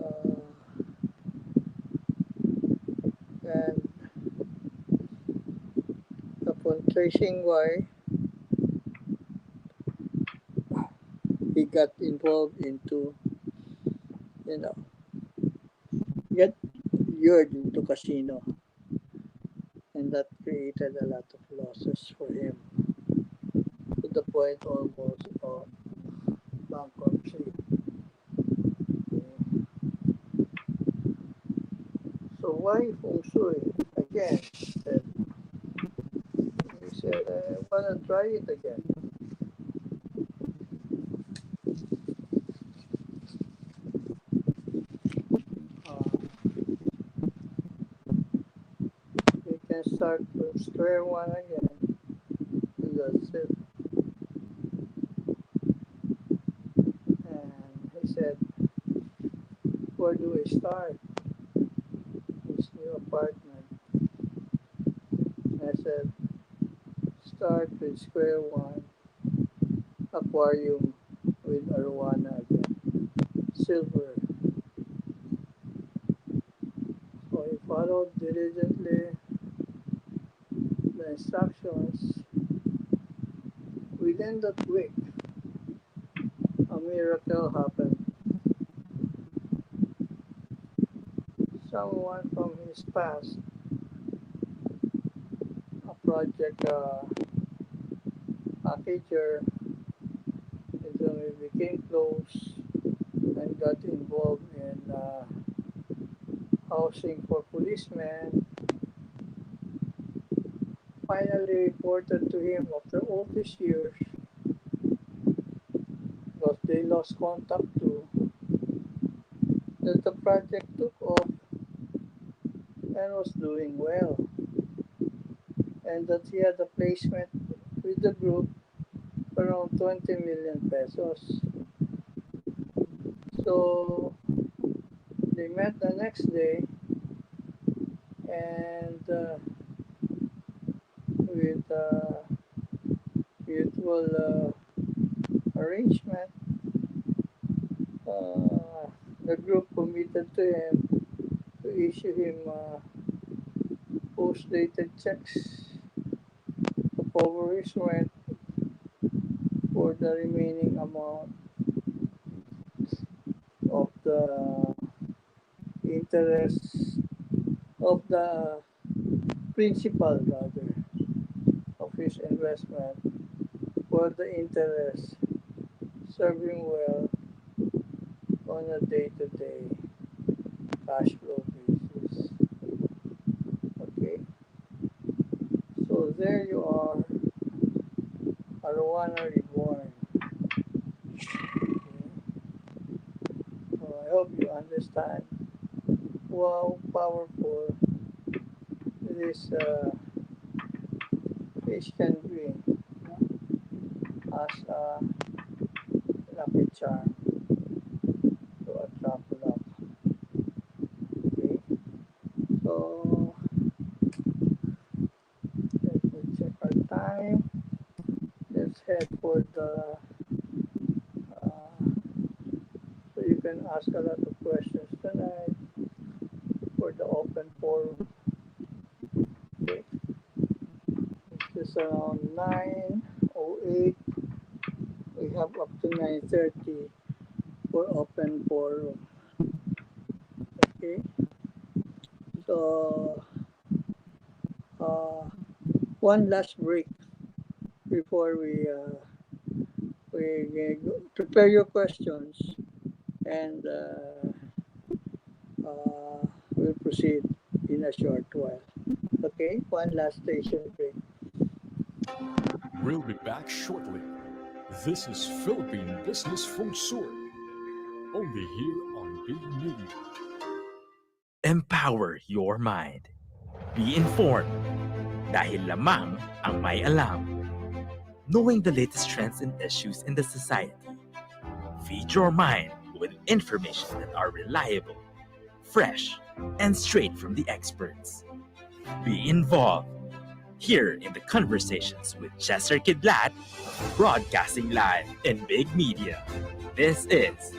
Uh, and upon tracing why, he got involved into, you know, get lured into casino. And that created a lot of losses for him to the point almost of bankruptcy. So why Feng Shui? Again, he said, I want to try it again. Uh, you can start from square one again. And that's it. And he said, where do I start? This new apartment. I said, start with square one, aquarium with arowana again, silver. So he followed diligently the instructions. Within that week, a miracle happened. Someone from his past project packager, and then we became close and got involved in housing for policemen. Finally reported to him after all these years because they lost contact too, that the project took off and was doing well, and that he had a placement with the group around 20 million pesos. So they met the next day, and with mutual arrangement, the group committed to him to issue him post-dated checks to cover his rent for the remaining amount of the interest of the principal rather of his investment for the interest, serving well on a day-to-day cash flow basis. Okay, so there you are, Arowana reborn. Okay. So I hope you understand how powerful this fish can be, as a lucky charm to attract luck. Okay, so let me check our time. Let's head for the so you can ask a lot of questions tonight for the open forum. Okay, it's around 9:08. We have up to 9:30 for open forum. Okay, so one last break before we prepare your questions, and we'll proceed in a short while. Okay, one last station break. We'll be back shortly. This is Philippine Business Feng Shui, only here on Big Media. Empower your mind. Be informed. Dahil lamang ang may alam. Knowing the latest trends and issues in the society. Feed your mind with information that are reliable, fresh, and straight from the experts. Be involved. Here in the conversations with Chester Kidlat, broadcasting live in Big Media. This is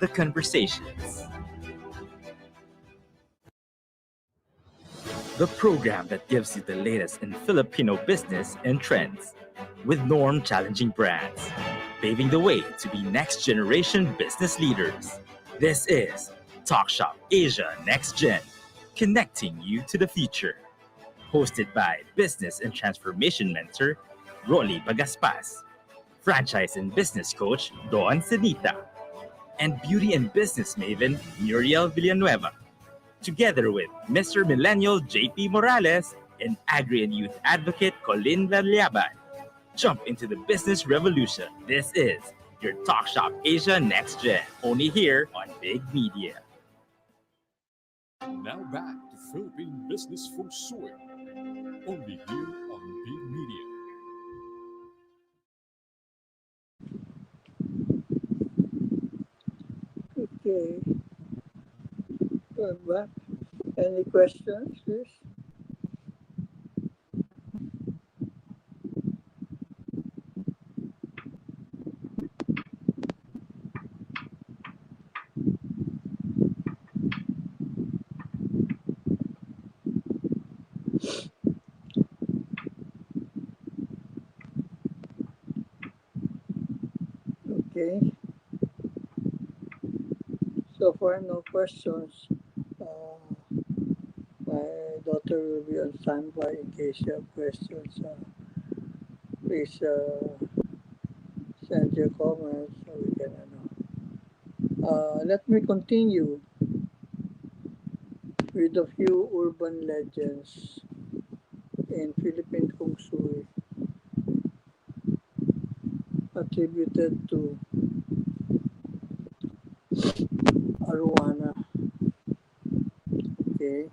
The Conversations. The program that gives you the latest in Filipino business and trends, with norm-challenging brands, paving the way to be next-generation business leaders. This is Talk Shop Asia Next Gen, connecting you to the future. Hosted by Business and Transformation Mentor, Rolly Bagaspas, Franchise and Business Coach, Don Senita, and Beauty and Business Maven, Muriel Villanueva. Together with Mr. Millennial JP Morales and Agri and Youth Advocate Colin Valliaban. Jump into the business revolution. This is your Talk Shop Asia Next Gen, only here on Big Media. Now back to Philippine Business Feng Shui, only here on Big Media. Okay, we're back. Any questions, please? Okay, so far no questions. My daughter reporter will be on standby in case you have questions. Please send your comments so we can let me continue with a few urban legends in Philippine Feng Shui attributed to Arowana. Okay.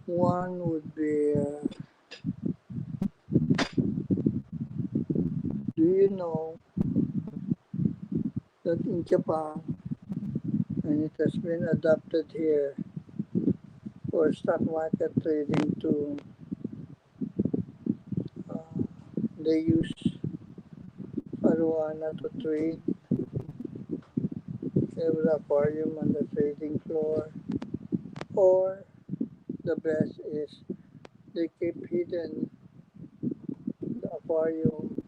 One would be, do you know that in Japan, and it has been adopted here for stock market trading to, they use arowana to trade. They have an aquarium on the trading floor, or the best is they keep hidden the aquarium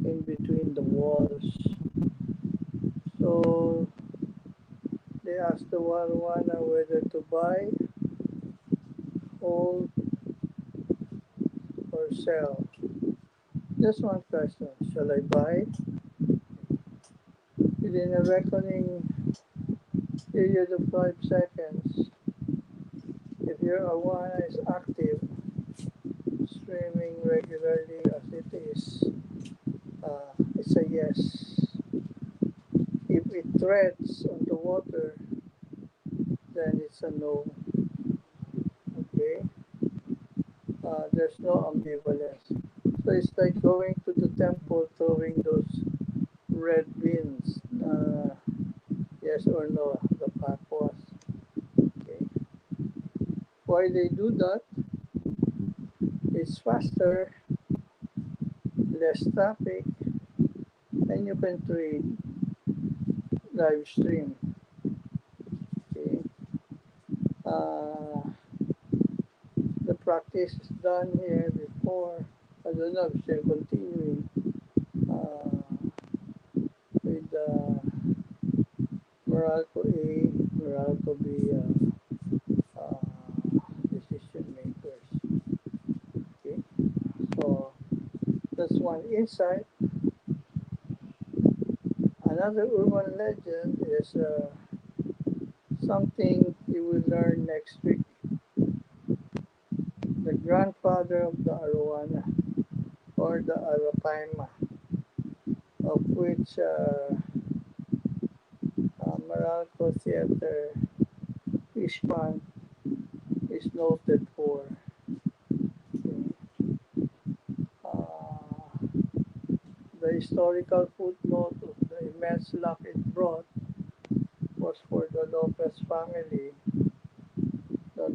in between the walls. So they asked the arowana whether to buy, hold, or sell. Just one question, shall I buy? Within a reckoning period of 5 seconds, if your arowana is active, swimming regularly as it is, it's a yes. If it treads on the water, then it's a no. Okay? There's no ambivalence. So it's like going to the temple throwing those red beans. Yes or no, the path was. Okay. Why they do that? It's faster, less traffic, and you can trade live stream. Okay. The practice is done here before. I don't know if they're continuing with Meralco A, Meralco B decision makers. Okay, so that's one insight. Another urban legend is something you will learn next week. The grandfather of the Arowana, or the Arapaima, of which Meralco Theater Fishpond is noted for. Okay. The historical footnote of the immense luck it brought was for the Lopez family that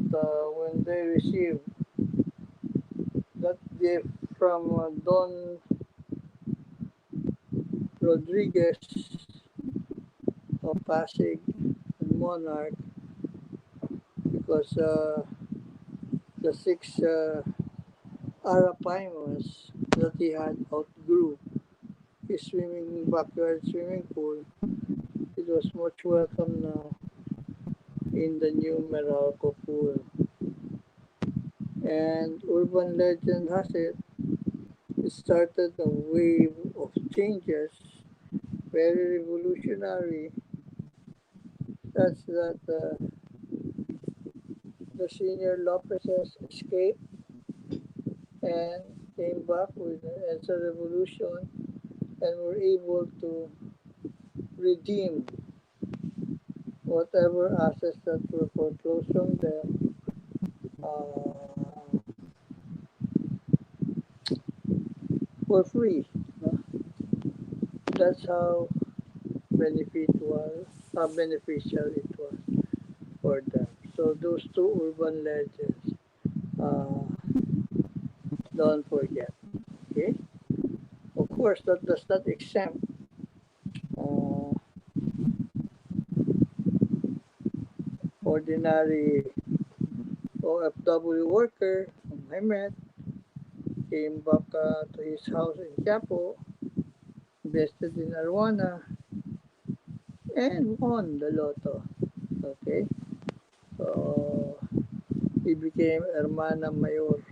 when they received that gift from Don Rodriguez of Pasig and Monarch, because the 6 Arapaimas that he had outgrew his backyard swimming pool. It was much welcome now in the new Meralco pool. And urban legend has it started a wave of changes, very revolutionary, such that the senior Lopez's escaped and came back with the EDSA revolution and were able to redeem whatever assets that were foreclosed from them for free. That's how beneficial it was for them. So those two urban legends, uh, don't forget. Okay. Of course, that does not exempt ordinary OFW worker whom I met, came back to his house in Quiapo, invested in Arowana, and won the lotto. Okay? So, he became Hermana Mayor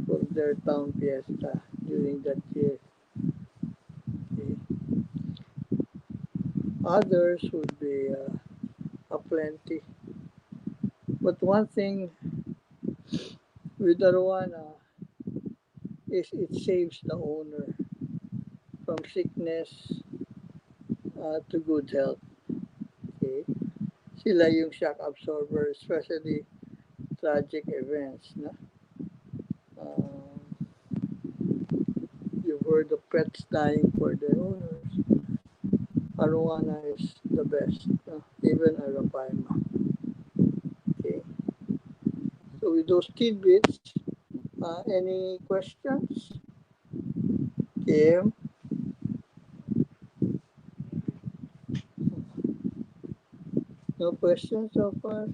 for their town fiesta during that year. Okay? Others would be aplenty. But one thing with Arowana is it saves the owner from sickness to good health. Okay? Sila yung shock absorber, especially tragic events. No? You've heard of pets dying for their owners. Arowana is the best, even Arapaima. Okay. So with those tidbits, any questions? Kim? No questions so far?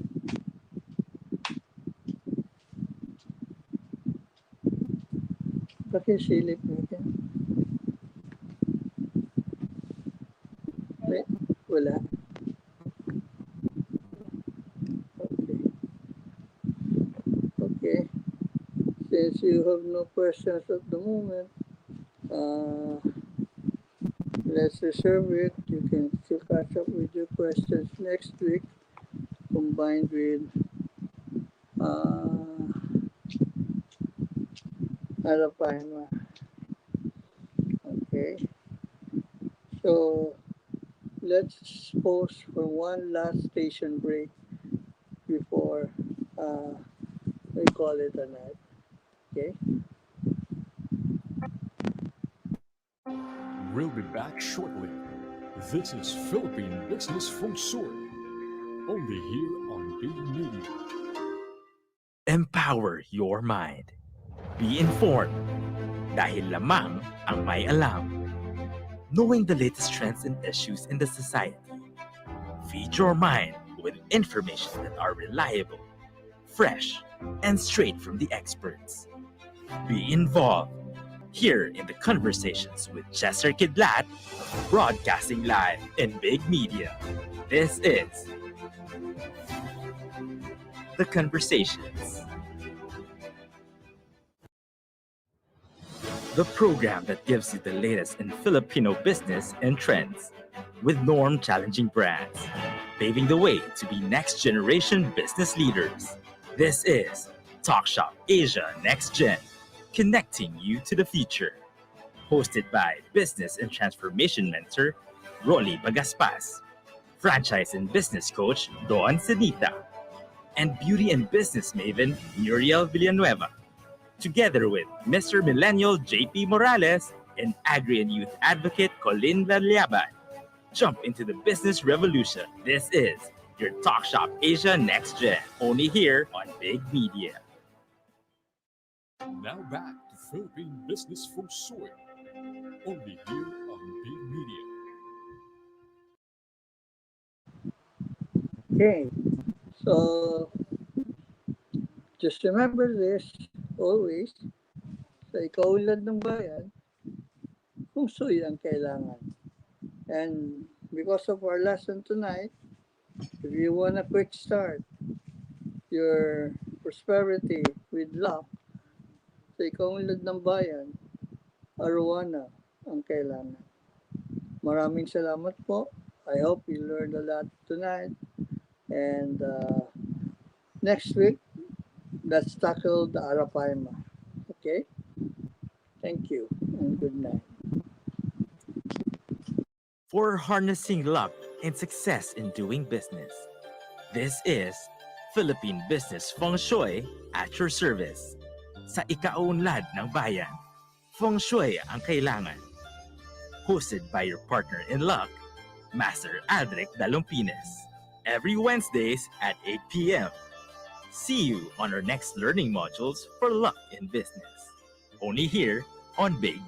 Pakisilip natin. Wala. Okay. Okay. Since you have no questions at the moment, let's reserve it. You can still catch up with your questions next week, combined with Arapaima. Okay. So let's pause for one last station break before we call it a night. Okay. We'll be back shortly. This is Philippine Business Feng Shui, only here on Big Media. Empower your mind. Be informed. Dahil lamang ang may alam. Knowing the latest trends and issues in the society. Feed your mind with information that are reliable, fresh, and straight from the experts. Be involved here in the conversations with Chester Kidlat, broadcasting live in Big Media. This is The Conversations. The program that gives you the latest in Filipino business and trends with norm challenging brands, paving the way to be next generation business leaders. This is Talk Shop Asia Next Gen, connecting you to the future. Hosted by business and transformation mentor Rolly Bagaspas, franchise and business coach Don Senita, and beauty and business maven Muriel Villanueva. Together with Mr. Millennial JP Morales and Agri and Youth Advocate Colin Valliaban. Jump into the business revolution. This is your Talk Shop Asia Next Gen, only here on Big Media. Now back to Philippine Business Feng Shui, only here on Big Media. Okay. So just remember this always. Sa ikaulad ng bayan, Feng Shui ang kailangan. And because of our lesson tonight, if you want a quick start, your prosperity with luck, sa ikaulad ng bayan, Arowana ang kailangan. Maraming salamat po. I hope you learned a lot tonight. And next week, let's tackle the Arapaima. Okay? Thank you and good night. For harnessing luck and success in doing business, this is Philippine Business Feng Shui at your service. Sa ikaunlad ng bayan, Feng Shui ang kailangan. Hosted by your partner in luck, Master Aldrich Dalumpines. Every Wednesdays at 8 p.m. See you on our next learning modules for luck in business. Only here on Big